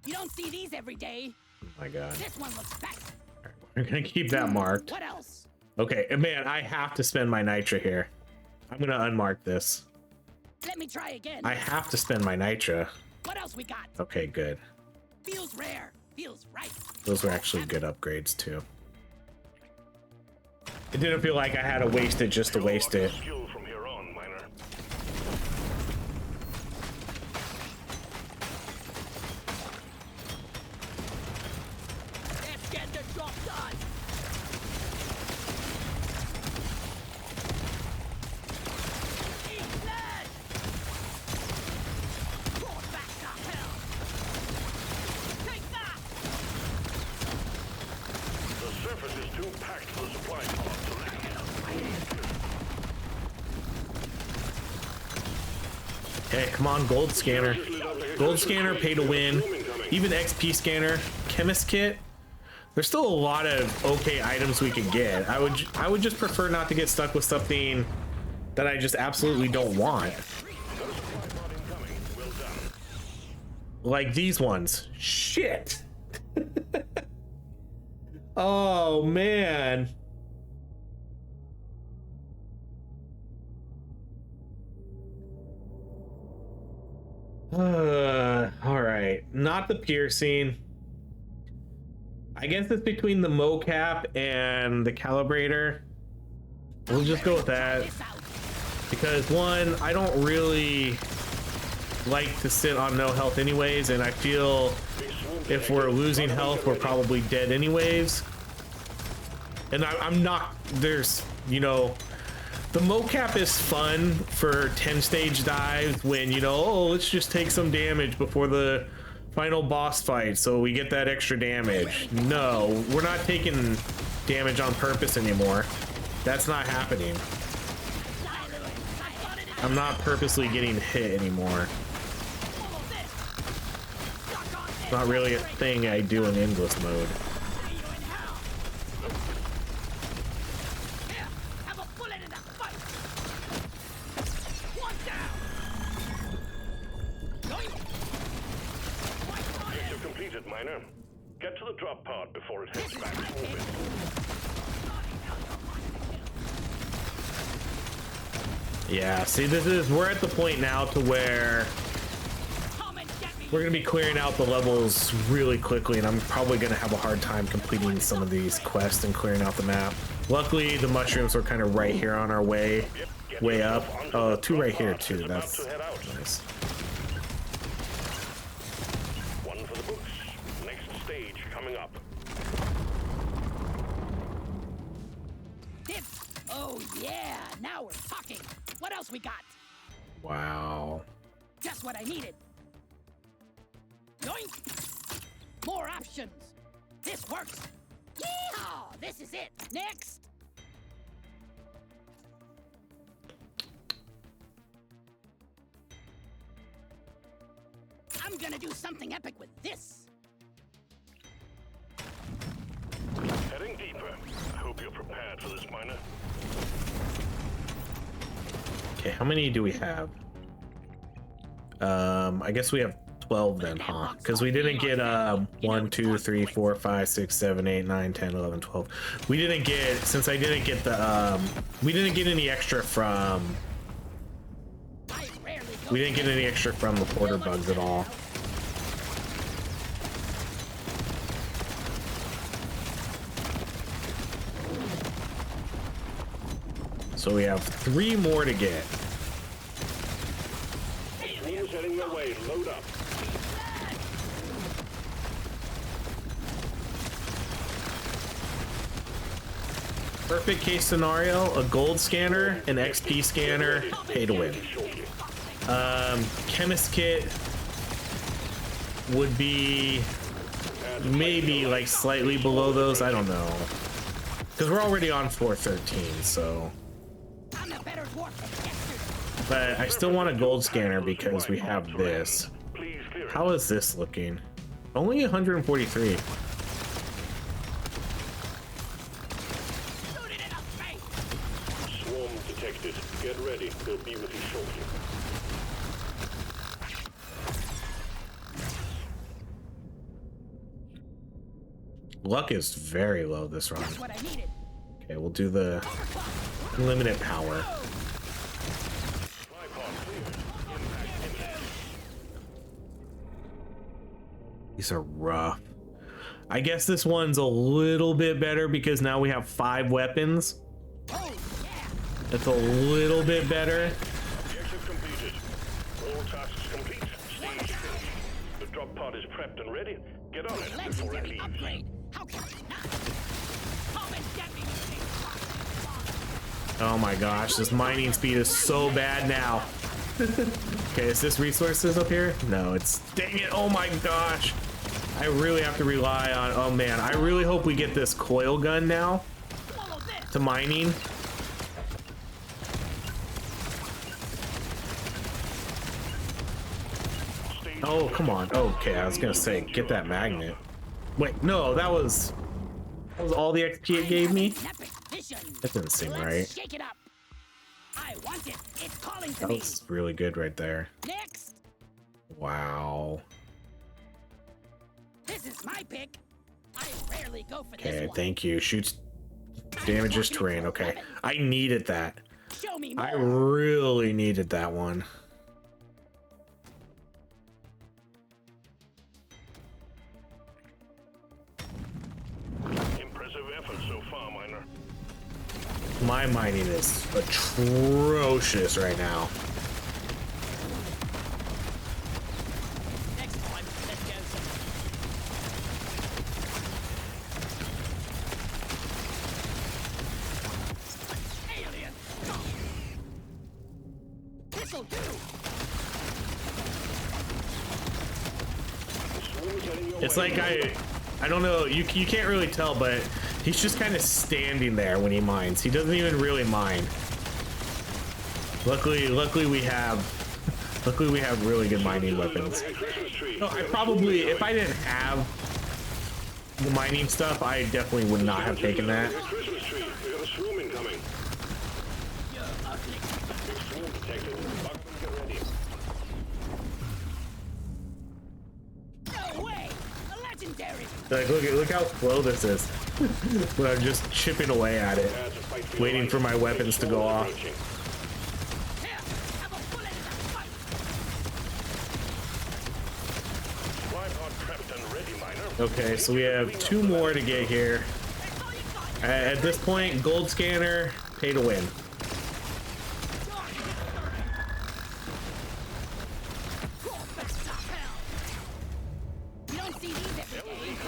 You don't see these every day. Oh my god. This one looks fast. We're gonna keep that marked. What else? Okay, man, I have to spend my Nitra here. I'm gonna unmark this. Let me try again. I have to spend my Nitra. What else we got? Okay, good. Feels rare. Feels right. Those were actually good upgrades too. It didn't feel like I had to waste it just to waste it. Skill from here on, miner. Hey, come on, gold scanner. Gold scanner, pay to win. Even XP scanner, chemist kit. There's still a lot of okay items we can get. I would just prefer not to get stuck with something that I just absolutely don't want. Like these ones. Shit. Oh man. All right, not the piercing. I guess it's between the mocap and the calibrator. We'll just go with that because one, I don't really like to sit on no health anyways, and I feel if we're losing health, we're probably dead anyways. And I'm not, there's, you know, the mocap is fun for 10 stage dives when, you know, oh, let's just take some damage before the final boss fight so we get that extra damage. No, we're not taking damage on purpose anymore. That's not happening. I'm not purposely getting hit anymore. It's not really a thing I do in endless mode. Get to the drop pod before it heads back to orbit. Yeah, see, we're at the point now to where we're gonna be clearing out the levels really quickly, and I'm probably gonna have a hard time completing some of these quests and clearing out the map. Luckily, the mushrooms are kind of right here on our way up. Oh, two right here too. That's nice. Oh yeah, now we're talking. What else we got? Wow. Just what I needed. Yoink! More options. This works. Yeehaw! This is it. Next. I'm gonna do something epic with this. Heading deeper. I hope you're prepared for this, miner. Okay, how many do we have? I guess we have 12 then, huh? Because we didn't get 1, 2, 3, 4, 5, 6, 7, 8, 9, 10, 11, 12. We didn't get, since I didn't get the we didn't get any extra from the porter bugs at all. So we have 3 more to get. Swarm's heading their way. Load up. Perfect case scenario, a gold scanner, an XP scanner, pay to win. Chemist kit would be maybe like slightly below those, I don't know. Because we're already on floor 13, so. But I still want a gold scanner because we have this. How is this looking? Only 143. Swarm detected. Get ready. They'll be with you shortly. Luck is very low this run. Okay, we'll do the limited power. These are rough. I guess this one's a little bit better because now we have 5 weapons. It's a little bit better. Objective completed. All tasks complete. Stage finished. The drop pod is prepped and ready. Get on it before it leaves. Upgrade. How can we not? Come and get me. Oh my gosh, this mining speed is so bad now. Okay, is this resources up here? No, it's, dang it, oh my gosh. I really have to rely on, oh man, I really hope we get this coil gun now to mining. Oh, come on. Okay, I was gonna say, get that magnet. Wait, no, that was all the XP it gave me? That didn't seem right. Shake it up. I want it. It's calling to That me. was really good right there. Next. Wow. This is my pick. I rarely go for this Okay, one. thank you. Shoots damages terrain. Okay. I needed that. Show me more. I really needed that one. Impressive effort so far, Miner. My mining is atrocious right now. Next one, let's go somewhere. Alien, go. This'll do. It's like I don't know, you can't really tell, but he's just kind of standing there when he mines. He doesn't even really mine. Luckily we have really good mining weapons. No, I probably, if I didn't have the mining stuff, I definitely would not have taken that. Christmas tree. We got a swarm incoming. Big swarm detected. Buckman, get ready. No way. A legendary. Like, look how slow this is. But I'm just chipping away at it, That's a fight for waiting your for life. my weapons to go off. Approaching. Here, have a bullet in the fight. Tripod prepped and ready, Miner. Okay, so we have 2 more to get here. That's all you got. At this point, gold scanner, pay to win. You don't see these every day.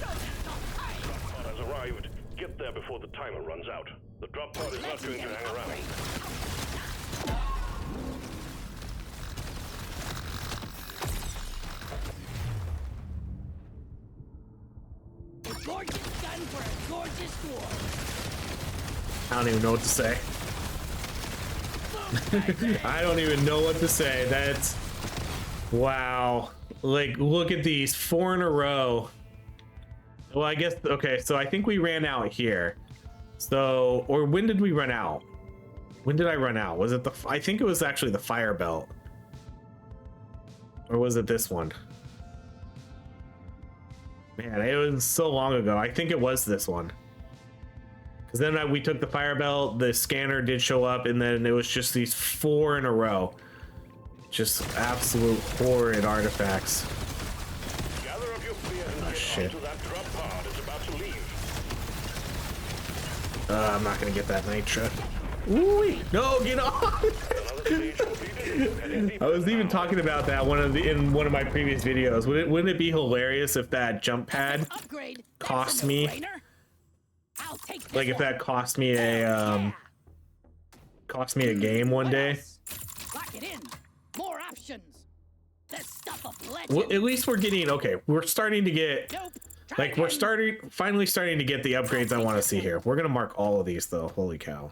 Pod has arrived. Get there before the timer runs out. The drop pod is not going to hang around. A gorgeous gun for a gorgeous dwarf. I don't even know what to say. I don't even know what to say. That's... Wow. Like, look at these. 4 in a row. Well, I guess... Okay, so I think we ran out here. So... Or when did we run out? When did I run out? Was it the... I think it was actually the fire belt. Or was it this one? Man, it was so long ago. I think it was this one. Because then we took the fire belt, the scanner did show up, and then it was just these 4 in a row. Just absolute horrid artifacts. Gather up your gear and get shit. onto that drop pod. It's about to leave. I'm not gonna get that Nitra. Ooh, no, get off! Another stage completed. Heading deep I was even talking about that in one of my previous videos. Wouldn't it be hilarious if that jump pad Upgrade. Cost That's a me- no-brainer. I'll take this like if one. that cost me a game one What day? else? Lock it in. More options. The stuff of legend. Well, at least we're getting okay. We're starting to get Nope. Try like we're again. finally starting to get the upgrades I want to see here. We're gonna mark all of these though. Holy cow.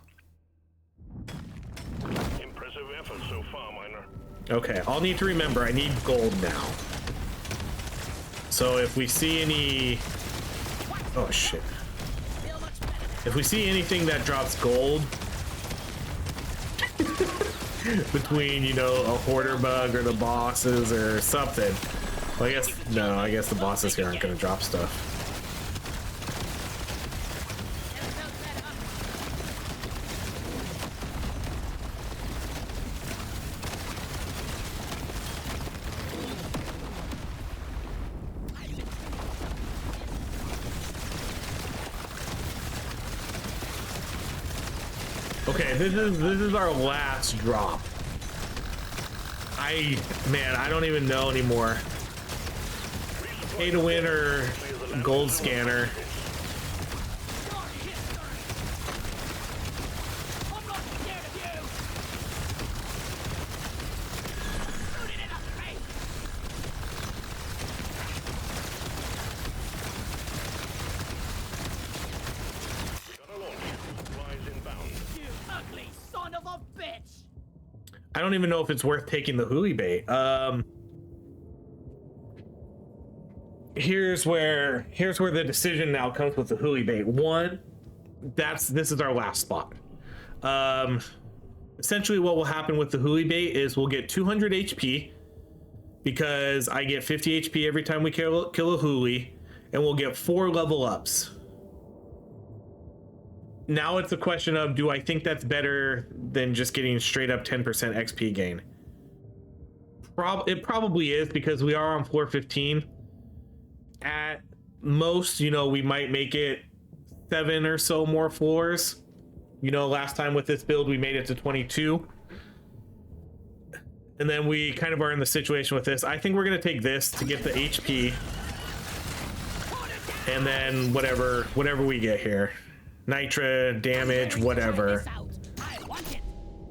Impressive effort so far, Miner. Okay, I'll need to remember I need gold now. So if we see any... Oh shit. Feel much better. If we see anything that drops gold between, you know, a hoarder bug or the bosses or something. Well, I guess the bosses here aren't gonna drop stuff. Okay, this is our last drop. Man, I don't even know anymore. Pay to win or gold scanner. son of a bitch! I don't even know if it's worth taking the huli bait. Here's where the decision now comes with the huli bait. One, this is our last spot. Essentially what will happen with the huli bait is we'll get 200 HP because I get 50 HP every time we kill a huli, and we'll get 4 level ups. Now it's a question of, do I think that's better than just getting straight up 10% XP gain? It probably is, because we are on floor 15. At most, you know, we might make it 7 or so more floors. You know, last time with this build, we made it to 22. And then we kind of are in the situation with this. I think we're going to take this to get the HP. And then whatever we get here. Nitra, damage, whatever.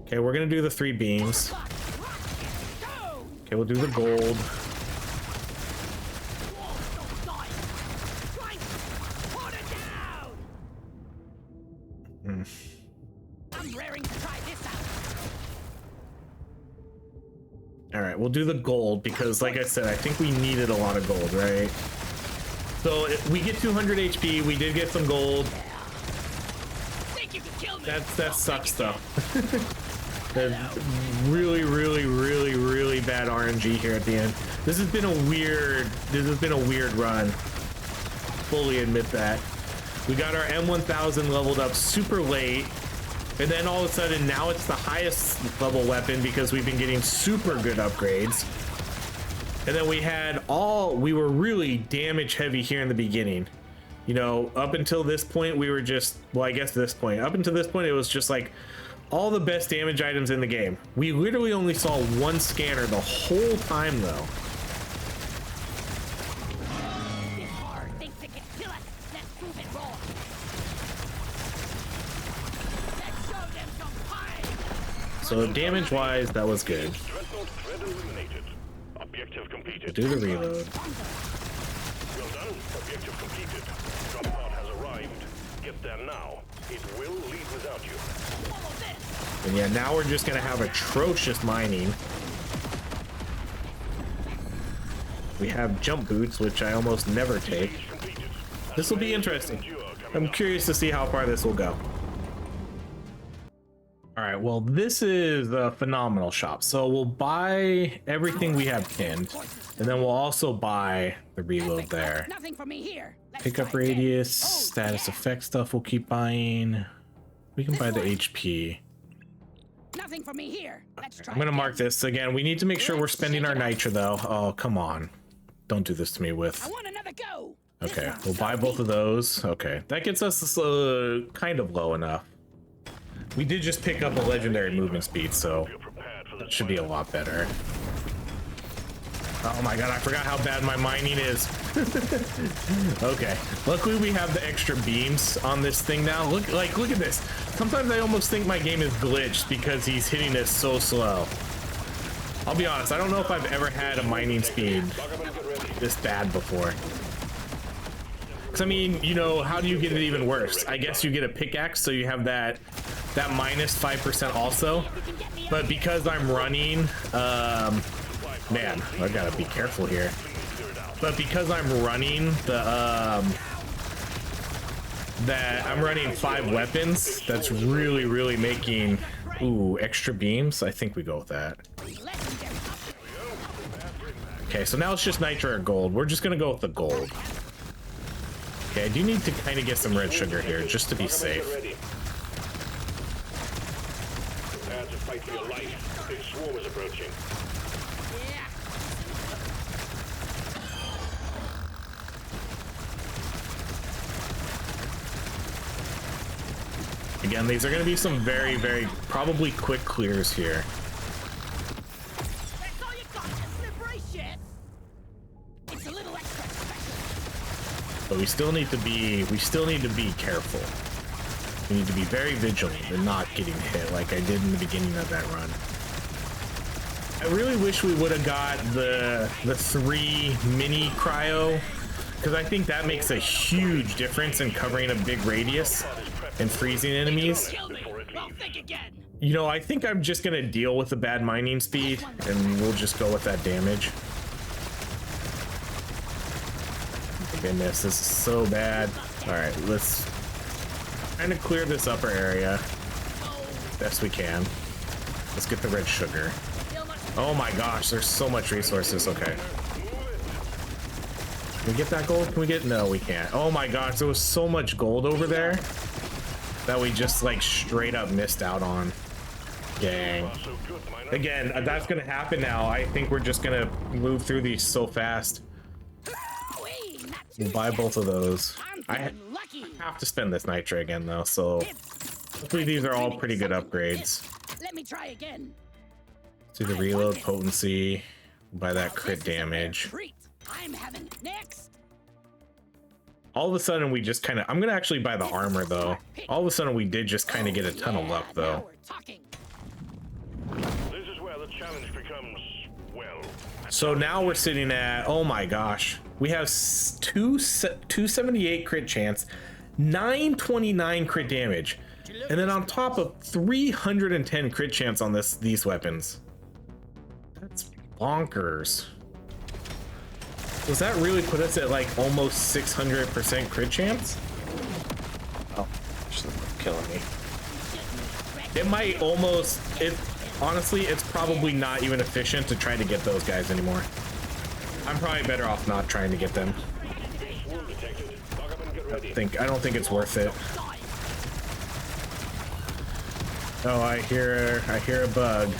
Okay, we're going to do the 3 beams. Okay, we'll do the gold. All right, we'll do the gold because, like I said, I think we needed a lot of gold, right? So if we get 200 HP, we did get some gold. That sucks though. That's really bad RNG here at the end. This has been a weird run. Fully admit that. We got our M1000 leveled up super late. And then all of a sudden, now it's the highest level weapon because we've been getting super good upgrades. And then we were really damage heavy here in the beginning. You know, up until this point, we were just, well, I guess this point. Up until this point, it was just like all the best damage items in the game. We literally only saw 1 scanner the whole time, though. So damage-wise, that was good. We'll do the reload. Well done. Objective completed. Drop pod has arrived. Get there now. It will leave without you. And yeah, now we're just gonna have atrocious mining. We have jump boots, which I almost never take. This will be interesting. I'm curious to see how far this will go. All right, well, this is a phenomenal shop. So we'll buy everything we have pinned, and then we'll also buy the reload there. Pickup radius, status effect stuff we'll keep buying. We can buy the HP. Nothing for me here. Let's try. I'm gonna mark this again. We need to make sure we're spending our Nitra though. Oh, come on. Don't do this to me with... I want another go. Okay, we'll buy both of those. Okay, that gets us kind of low enough. We did just pick up a legendary movement speed, so that should be a lot better. Oh my god, I forgot how bad my mining is. Okay, luckily we have the extra beams on this thing now. Look at this. Sometimes I almost think my game is glitched because he's hitting this so slow. I'll be honest, I don't know if I've ever had a mining speed this bad before. Because I mean, you know, how do you get it even worse? I guess you get a pickaxe, so you have that minus 5% also. But because I'm running, man, I gotta be careful here. But because I'm running I'm running 5 weapons, that's really making, ooh, extra beams. I think we go with that. Okay, so now it's just Nitra or gold. We're just gonna go with the gold. Okay, I do need to kind of get some red sugar here just to be safe. Prepare to fight for your life. Big swarm is approaching. Again, these are going to be some very probably quick clears here. That's all you got, slippery shit. It's a little extra special. But we still need to be careful. We need to be very vigilant and not getting hit like I did in the beginning of that run. I really wish we would have got the 3 mini cryo, because I think that makes a huge difference in covering a big radius and freezing enemies. Well, think again. You know, I think I'm just gonna deal with the bad mining speed, and we'll just go with that damage. Goodness, this is so bad. All right, let's kind of clear this upper area best we can. Let's get the red sugar. Oh my gosh, there's so much resources. Okay. Can we get that gold? Can we get? No, we can't. Oh my gosh, there was so much gold over there that we just like straight up missed out on. Dang. Again, that's gonna happen now. I think we're just gonna move through these so fast. We'll buy both of those. I have to spend this Nitra again though, so hopefully these are all pretty good upgrades. Let me try again. See the reload potency, buy that crit damage. I'm having next. All of a sudden we just kind of, I'm gonna actually buy the armor though. All of a sudden we did just kind of get a ton of luck though. This is where the challenge becomes, well... So now we're sitting at, oh my gosh, we have 278 crit chance, 929 crit damage, and then on top of 310 crit chance on these weapons. That's bonkers. Does that really put us at like almost 600% crit chance? Oh, she's killing me. It might almost, honestly, it's probably not even efficient to try to get those guys anymore. I'm probably better off not trying to get them. I don't think it's worth it. Oh, I hear a bug.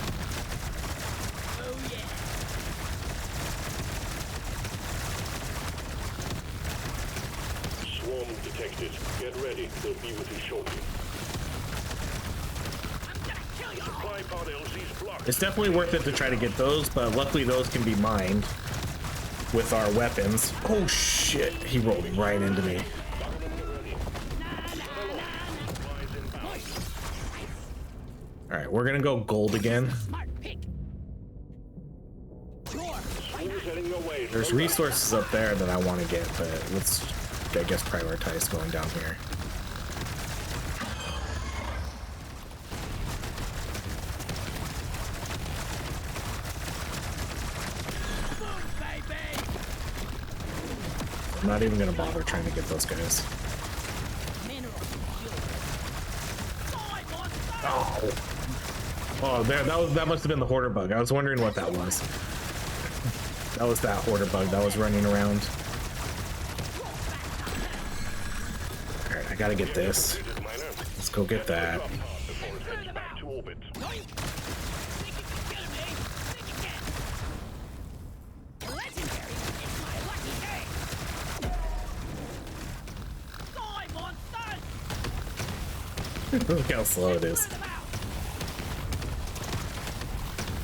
Swarm detected. Get ready. They'll be with you shortly. Supply pod LC's blocked. It's definitely worth it to try to get those, but luckily those can be mined with our weapons. Oh shit, he rolled right into me. All right, we're gonna go gold again. There's resources up there that I want to get, but let's, I guess, prioritize going down here. I'm not even gonna bother trying to get those guys. Oh, there, that must have been the hoarder bug. I was wondering what that was. That was that hoarder bug that was running around. All right, I gotta get this. Let's go get that. Look how slow it is.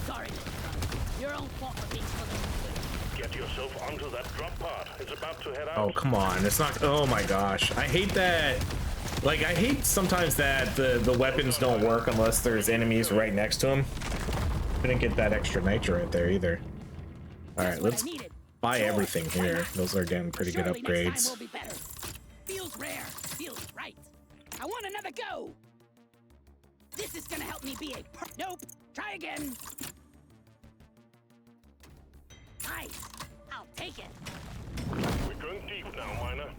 Sorry, your own fault for being so. Get yourself onto that drop pod. It's about to head out. Oh, come on. It's not. Oh my gosh. I hate that. Like, I hate sometimes that the weapons don't work unless there's enemies right next to them. Couldn't get that extra nitro right there either. All right, let's buy everything here. Those are getting pretty good upgrades. Feels rare. Feels right. I want another go. This is gonna help me be a nope. Try again. Nice. I'll take it. We're going deep now, miner.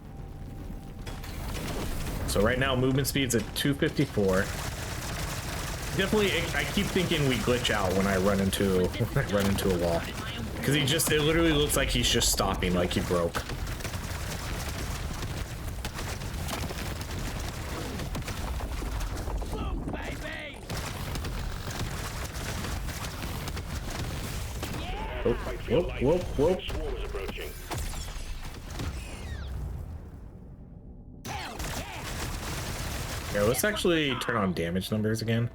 So right now movement speed's at 254. Definitely, I keep thinking we glitch out when I run into a wall, because it literally looks like he's just stopping, like he broke. Whoop, whoop, whoop. Yeah, let's actually turn on damage numbers again.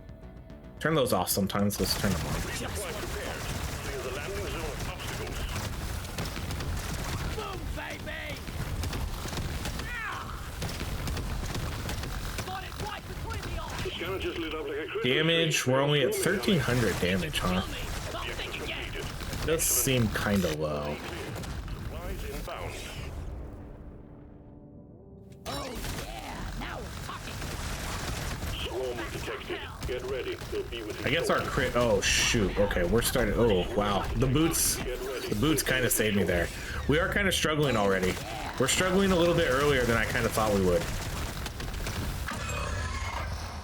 Turn those off sometimes. Let's turn them on. Damage, we're only at 1300 damage, huh? Does seem kind of low. Swarm detected. Get Get ready. They'll be with you I guess our shortly. crit. Oh shoot. Okay, we're starting. Oh wow, the boots kind of saved me there. We are kind of struggling already. We're struggling a little bit earlier than I kind of thought we would.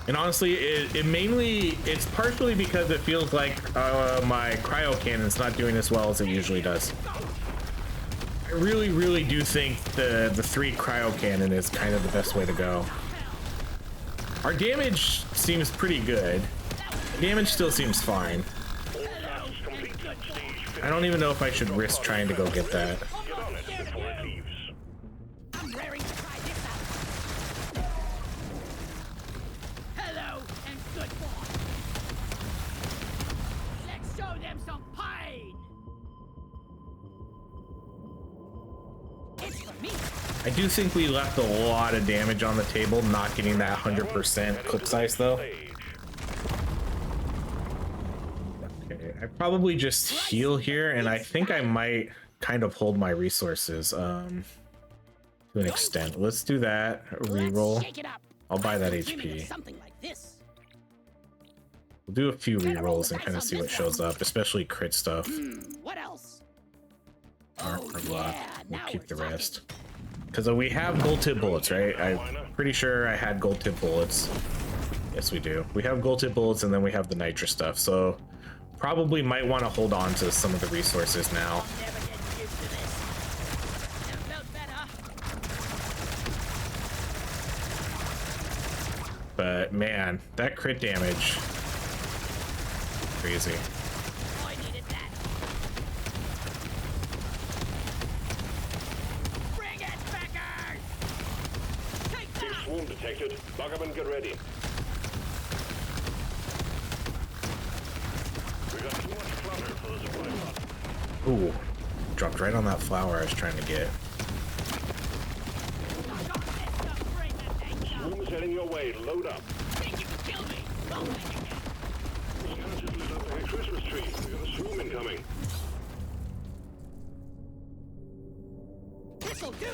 And honestly, it's partially because it feels like my cryo cannon's not doing as well as it usually does. I really do think the 3 cryo cannon is kind of the best way to go. Our damage seems pretty good. Damage still seems fine. I don't even know if I should risk trying to go get that. Get on it before it leaves. I'm raring to try this out. Hello and good boy. Let's show them some pain. It's for me. I do think we left a lot of damage on the table, not getting that 100% clip size though. Okay, I probably just heal here, and I think I might kind of hold my resources to an extent. Let's do that. Reroll. Shake it up. I'll buy that I've been dreaming of HP. something like this. We'll do a few rerolls and kind of see what shows up, especially crit stuff. What else? Our block. We'll now keep we're the talking. rest. Because we have gold tip bullets, right? I'm pretty sure I had gold tip bullets. Yes, we do. We have gold tip bullets, and then we have the Nitra stuff. So probably might want to hold on to some of the resources now. I'll never get used to this. Never felt better. But man, that crit damage. Crazy. I needed that. Bring it, Beckers! Take Big that! swarm detected. Buggerman, get ready. We got too much clutter for the supply pod. Ooh, dropped right on that flower I was trying to get. Swarm is heading your way. Load up. Think you can kill me? Don't think you can. Scout just lit up a Christmas tree. We got a swarm incoming. This'll do!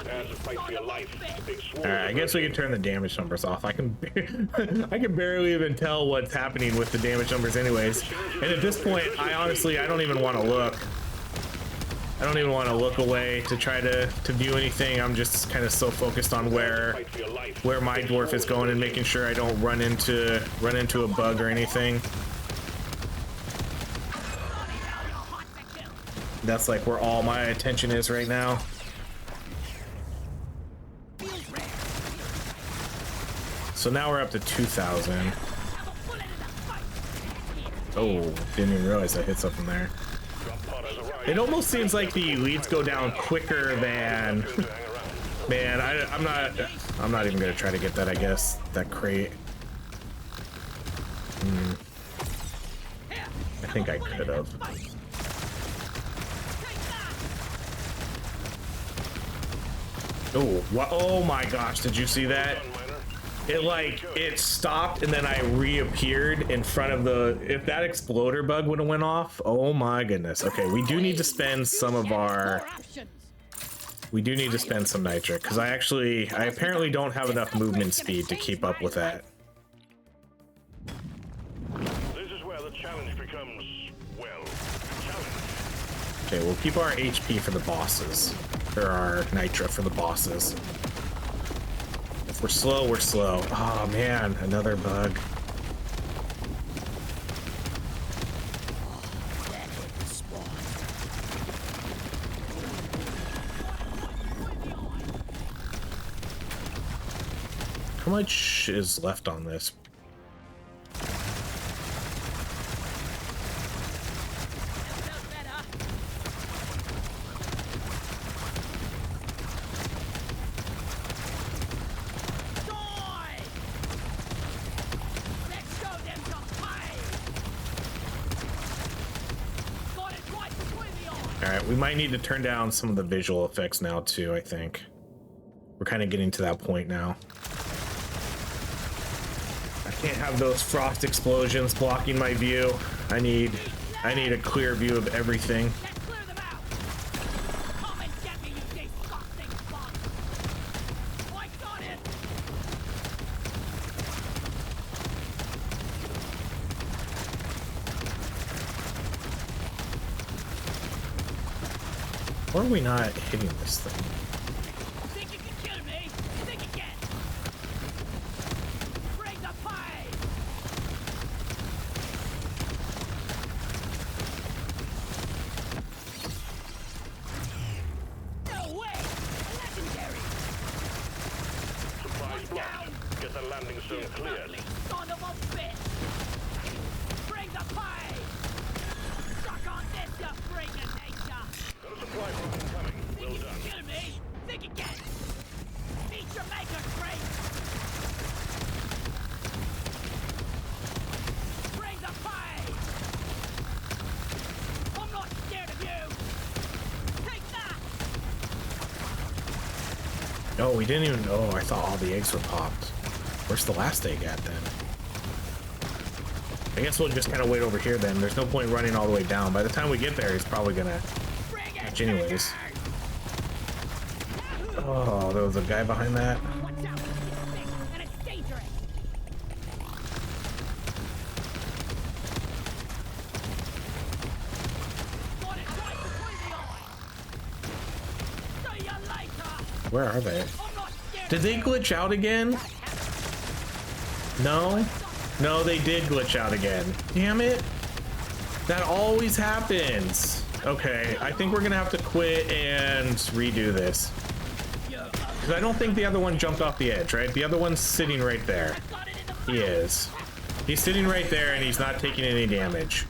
As a fight for your life. Big swarm. Alright, I guess we can turn the damage numbers off. I can I can barely even tell what's happening with the damage numbers anyways. And at this point, I don't even want to look. I don't even want to look away to try to view anything. I'm just kind of so focused on where Fight for your life. my dwarf is going and making sure I don't run into a bug or anything. That's like where all my attention is right now. So now we're up to 2,000. Oh, didn't even realize I hit something there. Drop pod has arrived. It almost seems like the elites go down quicker than. To hang around. Man, I'm not even gonna try to get that. I guess that crate. I think I could have. Oh, what? Oh my gosh! Did you see that? It stopped and then I reappeared in front of the. If that exploder bug would have went off, oh my goodness. Okay, we do need to spend some of our. We do need to spend some Nitra because I apparently don't have enough movement speed to keep up with that. This is where the challenge becomes, well, challenge. Okay, we'll keep our HP for the bosses, or our Nitra for the bosses. If we're slow, we're slow. Oh man, another bug. How much is left on this? Alright, we might need to turn down some of the visual effects now too, I think. We're kind of getting to that point now. I can't have those frost explosions blocking my view. I need a clear view of everything. Or are we not hitting this thing? Think you can kill me? Think again. Bring the pie. No way! Legendary! Supplies blocked. Get the landing zone cleared. Ugly son of a bitch! Bring the pie! Suck on this, you freak of nature! Got a supply drop incoming. Well done. Kill me! Think again! Eat your maker, freak! Bring the pie! I'm not scared of you! Take that! No, we didn't even know. I thought all the eggs were popped. Where's the last egg at then? I guess we'll just kind of wait over here then. There's no point running all the way down. By the time we get there, he's probably gonna catch anyways. Oh, there was a guy behind that. Watch out! It's big and it's dangerous! Got it right between the eyes! See ya later! Where are they? I'm not scared Did they glitch out again? No? No, they did glitch out again. Damn it. That always happens. Okay, I think we're gonna have to quit and redo this. Because I don't think the other one jumped off the edge, right? The other one's sitting right there. He is. He's sitting right there and he's not taking any damage.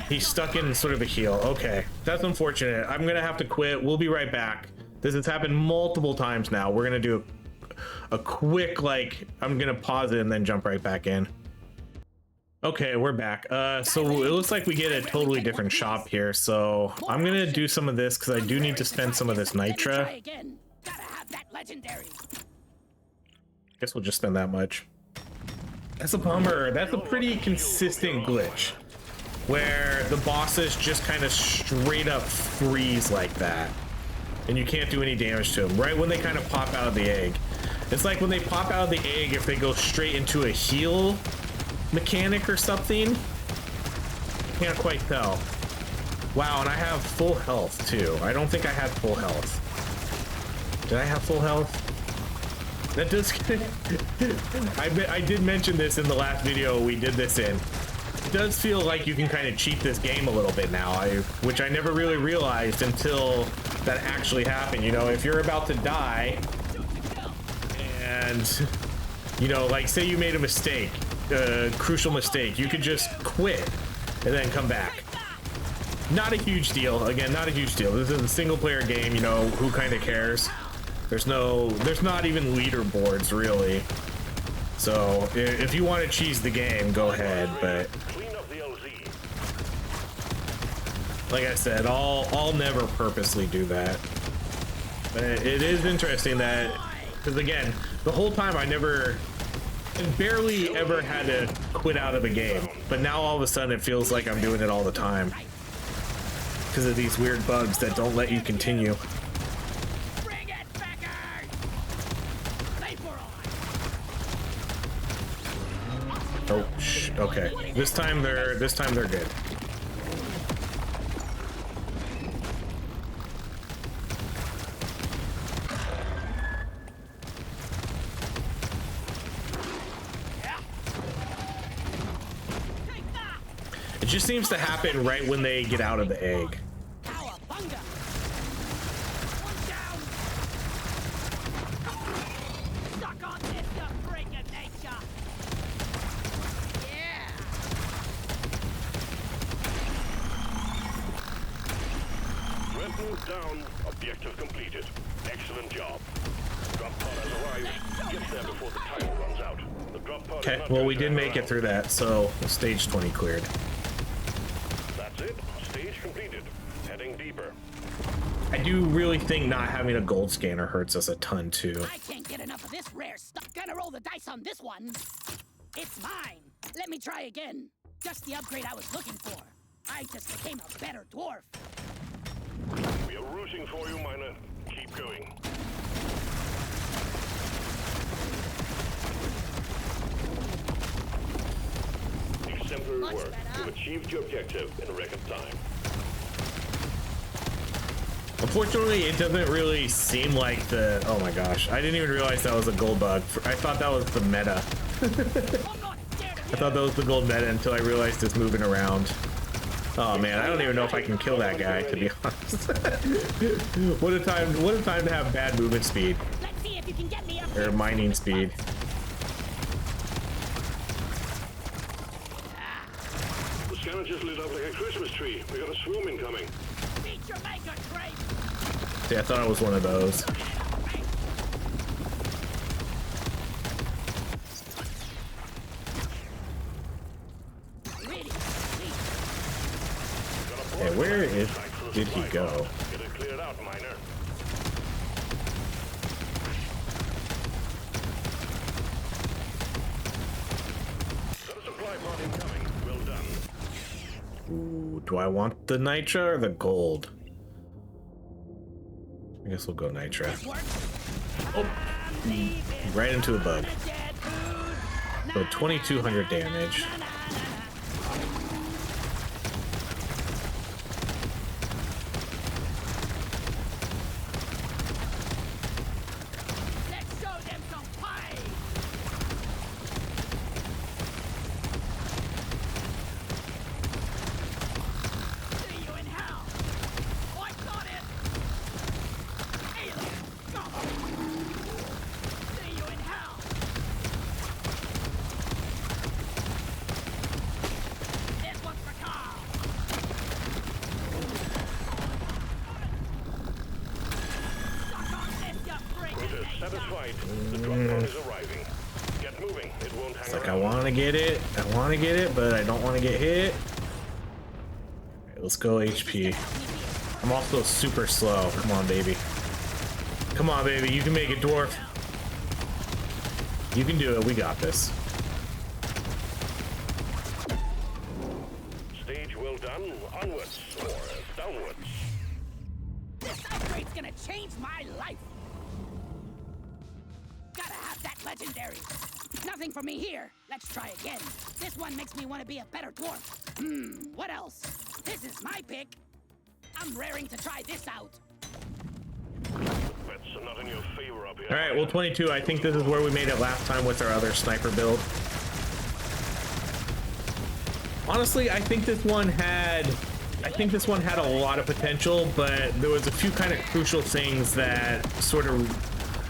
He's stuck in sort of a heal. Okay, that's unfortunate. I'm gonna have to quit. We'll be right back. This has happened multiple times now. We're gonna do a quick, like, I'm gonna pause it and then jump right back in. Okay, we're back. So it looks like we get a totally different shop here. So I'm gonna do some of this because I do need to spend some of this Nitra. Gotta have that legendary. Guess we'll just spend that much. That's a bummer. That's a pretty consistent glitch where the bosses just kind of straight up freeze like that and you can't do any damage to them right when they kind of pop out of the egg. It's like when they pop out of the egg, if they go straight into a heal mechanic or something. Can't quite tell. Wow, and I have full health too. I don't think I had full health. Did I have full health? That does. I did mention this in the last video we did this in. It does feel like you can kind of cheat this game a little bit now, which I never really realized until that actually happened. You know, if you're about to die, and you know, like say you made a mistake, a crucial mistake, you could just quit and then come back. Not a huge deal. Again, not a huge deal. This is a single player game, you know, who kind of cares? There's not even leaderboards really. So if you want to cheese the game, go ahead, but like I said, I'll never purposely do that. But it is interesting that, because again, the whole time I barely ever had to quit out of a game, but now all of a sudden it feels like I'm doing it all the time because of these weird bugs that don't let you continue. Bring it, Becker! Oh, okay. This time they're good. It just seems to happen right when they get out of the egg. Cowabunga! One down! Suck on this, you freak of nature! Yeah! Threat moved down. Objective completed. Excellent job. Drop pod has arrived. Get there before the timer runs out. The drop pod is Okay, not well going we to did hang make it around. through that, so stage 20 cleared. That's it. Stage completed. Heading deeper. I do really think not having a gold scanner hurts us a ton too. I can't get enough of this rare stuff. Gonna roll the dice on this one. It's mine. Let me try again. Just the upgrade I was looking for. I just became a better dwarf. We are rooting for you, Miner. Keep going. Exemplary Much work. better. You've achieved your objective in record time. Unfortunately, it doesn't really seem like the... Oh my gosh, I didn't even realize that was a gold bug. I thought that was the meta. I thought that was the gold meta until I realized it's moving around. Oh man, I don't even know if I can kill that guy, to be honest. What a time to have bad movement speed. Let's see if you can get me up Or here. mining speed. The scanner just lit up like a Christmas tree. We got a swarm incoming. Meet your maker, Drake. See, I thought it was one of those. Really? Hey, where did he go? Get it cleared out, miner. Got a supply pod incoming. Well done. Ooh, do I want the Nitra or the gold? I guess we'll go Nitra. Oh, right into the bug. So 2,200 damage. Let's show them some pie. See you in hell. Oh, I got it. Alien, go. See you in hell. This one's for Carl. Suck on this, you freaking Quota nation. satisfied. The drop pod is arriving. Get moving. It won't hang It's like I around. want to get it, but I don't want to get hit. Alright, let's go HP. I'm also super slow. Come on, baby. Come on, baby. You can make it, dwarf. You can do it. We got this. Stage well done. Onwards or downwards. This upgrade's gonna change my life. Gotta have that legendary. Nothing for me here. Let's try again. This one makes me want to be a better dwarf. What else? This is my pick. I'm raring to try this out. Bets are not in your favor up here. Alright, well, 22. I think this is where we made it last time with our other sniper build. Honestly, I think this one had a lot of potential, but there was a few kind of crucial things that sort of,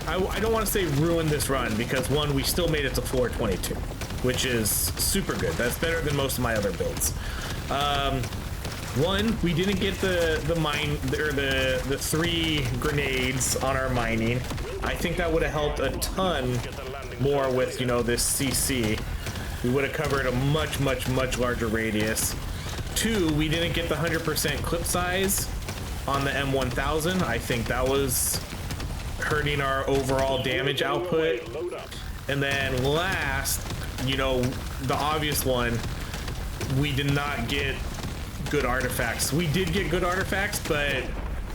I don't want to say ruined this run, because one, we still made it to floor 22, which is super good. That's better than most of my other builds. One, we didn't get the mine or the 3 grenades on our mining. I think that would have helped a ton more with, you know, this CC. We would have covered a much larger radius. 2, we didn't get the 100% clip size on the M1000. I think that was hurting our overall damage output. Load up. And then last, you know, the obvious one, we did not get good artifacts. We did get good artifacts, but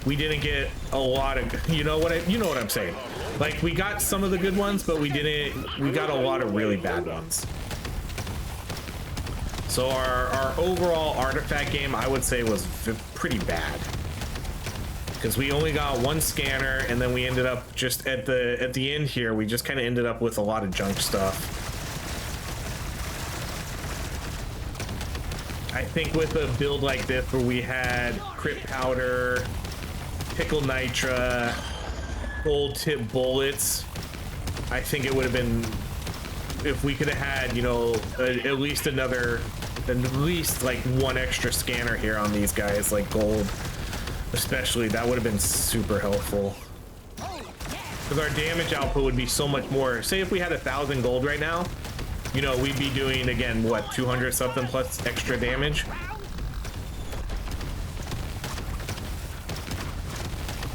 we didn't get a lot of, you know what I'm saying. Like, we got some of the good ones, but we got a lot of really bad ones. So our overall artifact game, I would say, was pretty bad, because we only got 1 scanner, and then we ended up just at the end here, we just kind of ended up with a lot of junk stuff. I think with a build like this, where we had crit powder, pickled Nitra, gold tip bullets, I think it would have been, if we could have had, you know, at least like 1 extra scanner here on these guys, like gold especially, that would have been super helpful, because our damage output would be so much more. Say if we had 1,000 gold right now, you know, we'd be doing, again, what, 200 something plus extra damage.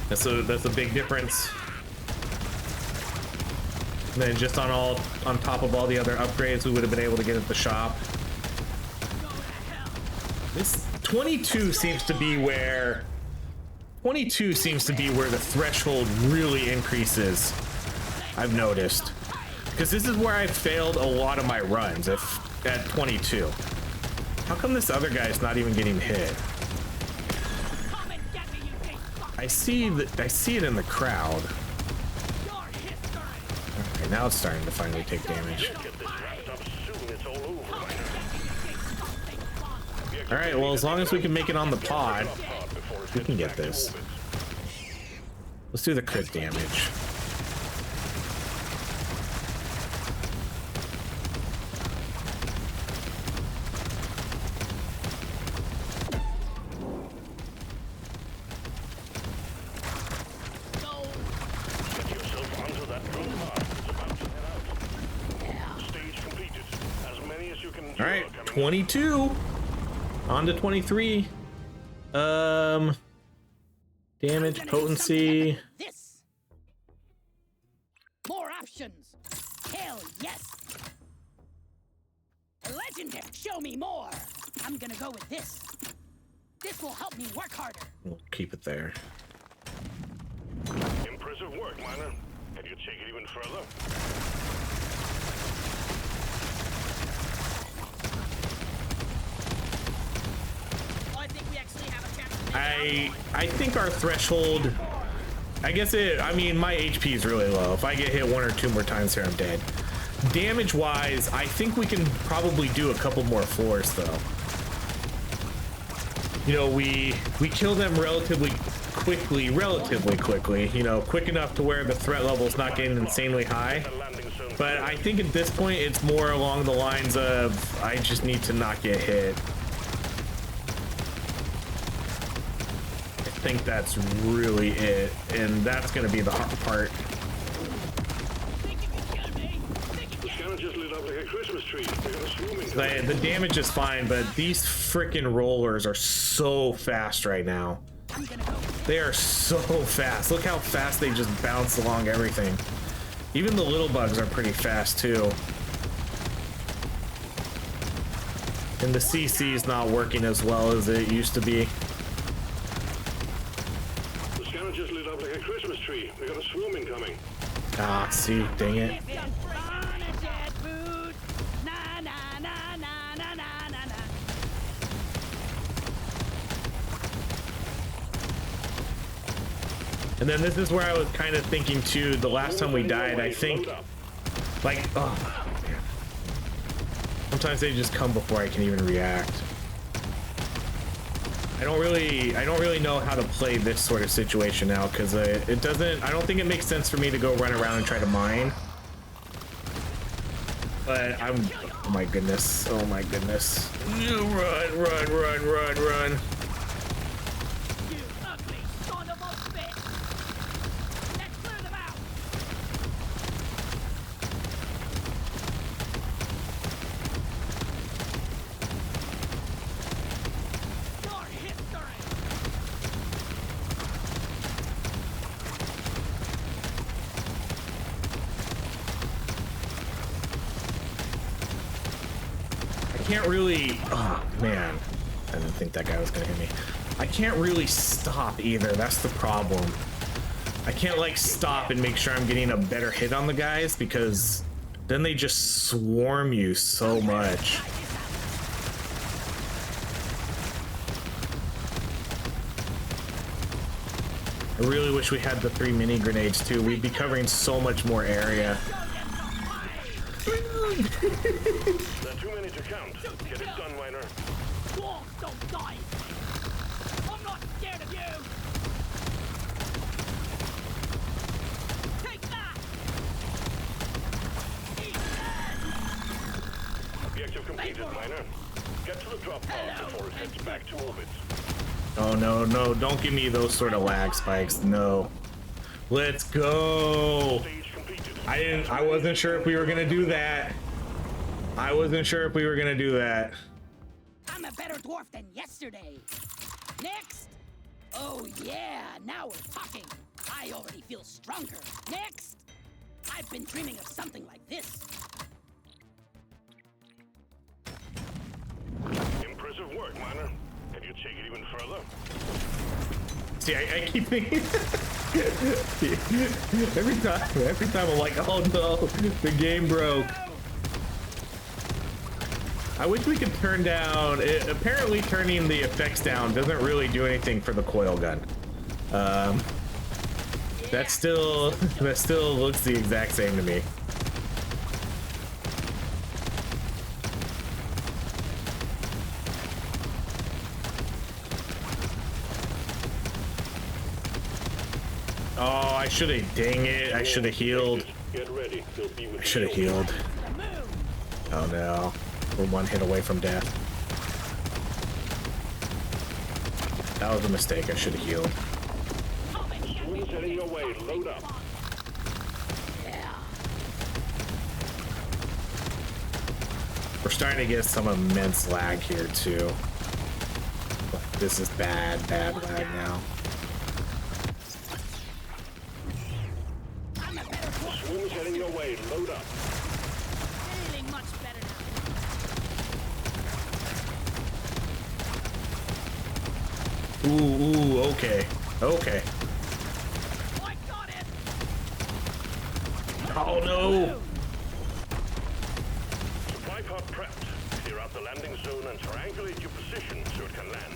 That's a big difference. And then just on top of all the other upgrades we would have been able to get at the shop. This 22 seems to be where the threshold really increases, I've noticed. Because this is where I failed a lot of my runs, at 22. How come this other guy's not even getting hit? Come and get me, you big fuck. I see it in the crowd. Okay, now it's starting to finally take damage. All right, well, as long as we can make it on the pod, we can get this. Let's do the crit damage. All right, 22 on to 23. Damage, potency. This. More options. Hell yes. A legendary. Show me more. I'm gonna go with this. This will help me work harder. We'll keep it there. Impressive work, Miner. Can you take it even further? I think our threshold, I mean, my HP is really low. If I get hit 1 or 2 more times here, I'm dead. Damage wise, I think we can probably do a couple more floors though. You know, we kill them relatively quickly, you know, quick enough to where the threat level is not getting insanely high. But I think at this point, it's more along the lines of, I just need to not get hit. I think that's really it, and that's going to be the hard part. The damage is fine, but these freaking rollers are so fast right now. They are so fast. Look how fast they just bounce along everything. Even the little bugs are pretty fast too. And the CC is not working as well as it used to be. The scanner just lit up like a Christmas tree. We got a swarm incoming. Ah, see, dang it. And then this is where I was kind of thinking too, the last time we died, I think, like, oh, man. Sometimes they just come before I can even react. I don't really know how to play this sort of situation now, because I don't think it makes sense for me to go run around and try to mine. But oh my goodness, oh my goodness. Run, run, run, run, run. Can't really, oh man, I didn't think that guy was gonna hit me. I can't really stop either, that's the problem. I can't like stop and make sure I'm getting a better hit on the guys, because then they just swarm you so much. I really wish we had the 3 mini grenades too. We'd be covering so much more area. There are too many to count. Get it done, Miner. Dwarves don't die. I'm not scared of you. Take that. Objective completed, Miner. Get to the drop pod before it heads back to orbit. Oh no, no, don't give me those sort of lag spikes, no. Let's go. I wasn't sure if we were gonna do that. I wasn't sure if we were gonna do that. I'm a better dwarf than yesterday. Next. Oh yeah, now we're talking. I already feel stronger. Next. I've been dreaming of something like this. Impressive work, Miner. Can you take it even further? See, I keep thinking every time I'm like, oh no, the game broke. I wish we could turn down, apparently turning the effects down doesn't really do anything for the coil gun. That still looks the exact same to me. Oh, I should have, dang it, I should have healed. Get ready. They'll be with I should have healed. Oh no, we're one hit away from death. That was a mistake, I should have healed. Swims heading your way. Load up. We're starting to get some immense lag here too. This is bad lag now. Swims heading your way. Load up. Feeling much better now. Ooh, okay. Okay. I got it. Oh no! Supply pod prepped. Clear out the landing zone and triangulate your position so it can land.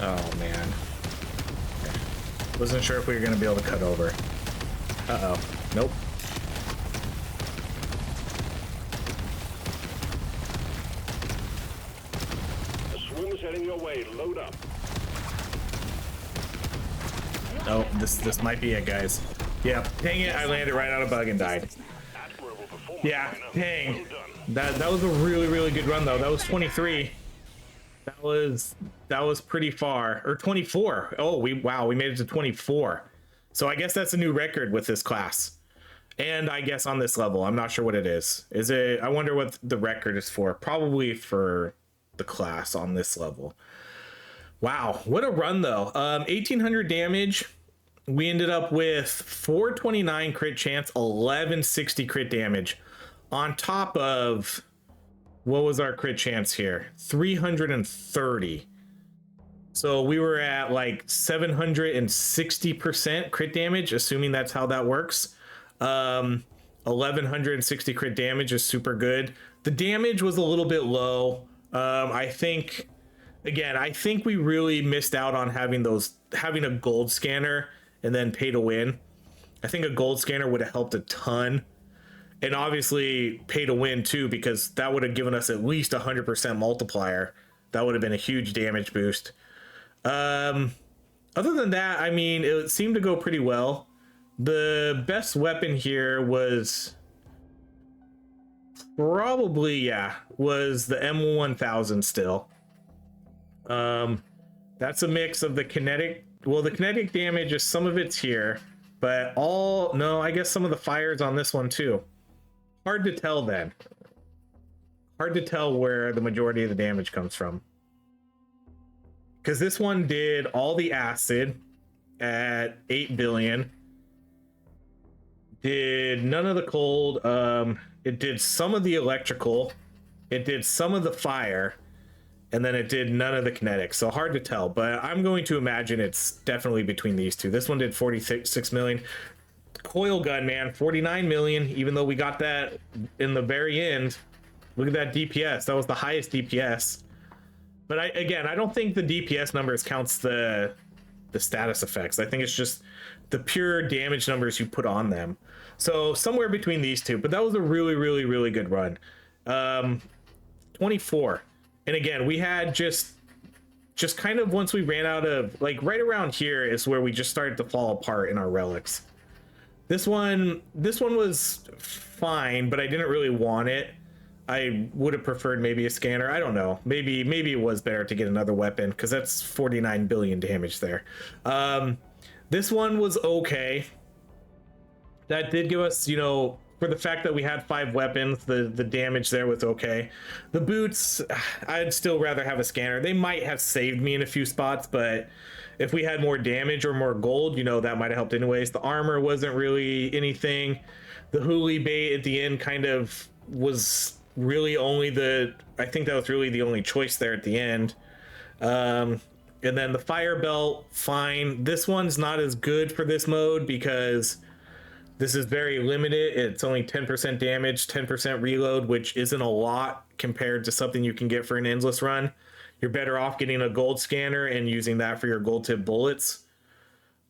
Oh man. Okay. Wasn't sure if we were gonna be able to cut over. Uh-oh. Nope. The swim's heading your way. Load up. Oh, this might be it, guys. Yeah, dang it, I landed right on a bug and died. Admirable performance. Yeah, Rhino. dang. Well done. That was a really good run though. That was 23. That was pretty far. Or 24. Oh, we made it to 24. So I guess that's a new record with this class. And I guess on this level, I'm not sure what it is. Is it, I wonder what the record is for. Probably for the class on this level. Wow, what a run though. 1800 damage. We ended up with 429 crit chance, 1160 crit damage. On top of, what was our crit chance here? 330. So we were at like 760% crit damage, assuming that's how that works. 1160 crit damage is super good. The damage was a little bit low. I think we really missed out on having a gold scanner and then pay to win. I think a gold scanner would have helped a ton. And obviously pay to win too, because that would have given us at least 100% multiplier. That would have been a huge damage boost. Other than that, I mean, it seemed to go pretty well. The best weapon here was probably, was the M1000 still. That's a mix of the kinetic. Well, the kinetic damage is some of it's here, but I guess some of the fire's on this one too. Hard to tell then. Hard to tell where the majority of the damage comes from. Because this one did all the acid at 8 billion. Did none of the cold. It did some of the electrical. It did some of the fire. And then it did none of the kinetics. So hard to tell. But I'm going to imagine it's definitely between these two. This one did 46 million. Coil gun, man, 49 million, even though we got that in the very end. Look at that DPS. That was the highest DPS. But I don't think the DPS numbers counts the status effects. I think it's just the pure damage numbers you put on them. So somewhere between these two. But that was a really good run. 24. And again, we had just kind of, once we ran out of, like, right around here is where we just started to fall apart in our relics. This one was fine, but I didn't really want it. I would have preferred maybe a scanner. I don't know. Maybe it was better to get another weapon, because that's 49 billion damage there. This one was okay. That did give us, for the fact that we had 5 weapons, the damage there was okay. The boots, I'd still rather have a scanner. They might have saved me in a few spots, but if we had more damage or more gold, that might have helped anyways. The armor wasn't really anything. The huli bait at the end kind of was really only I think that was really the only choice there at the end. And And then the fire belt, fine. This one's not as good for this mode because this is very limited. It's only 10% damage, 10% reload, which isn't a lot compared to something you can get for an endless run. You're better off getting a gold scanner and using that for your gold tip bullets.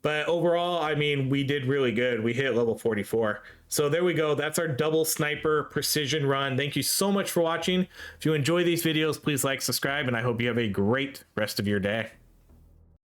But overall, I mean, we did really good. We hit level 44. So there we go. That's our double sniper precision run. Thank you so much for watching. If you enjoy these videos, please like, subscribe, and I hope you have a great rest of your day.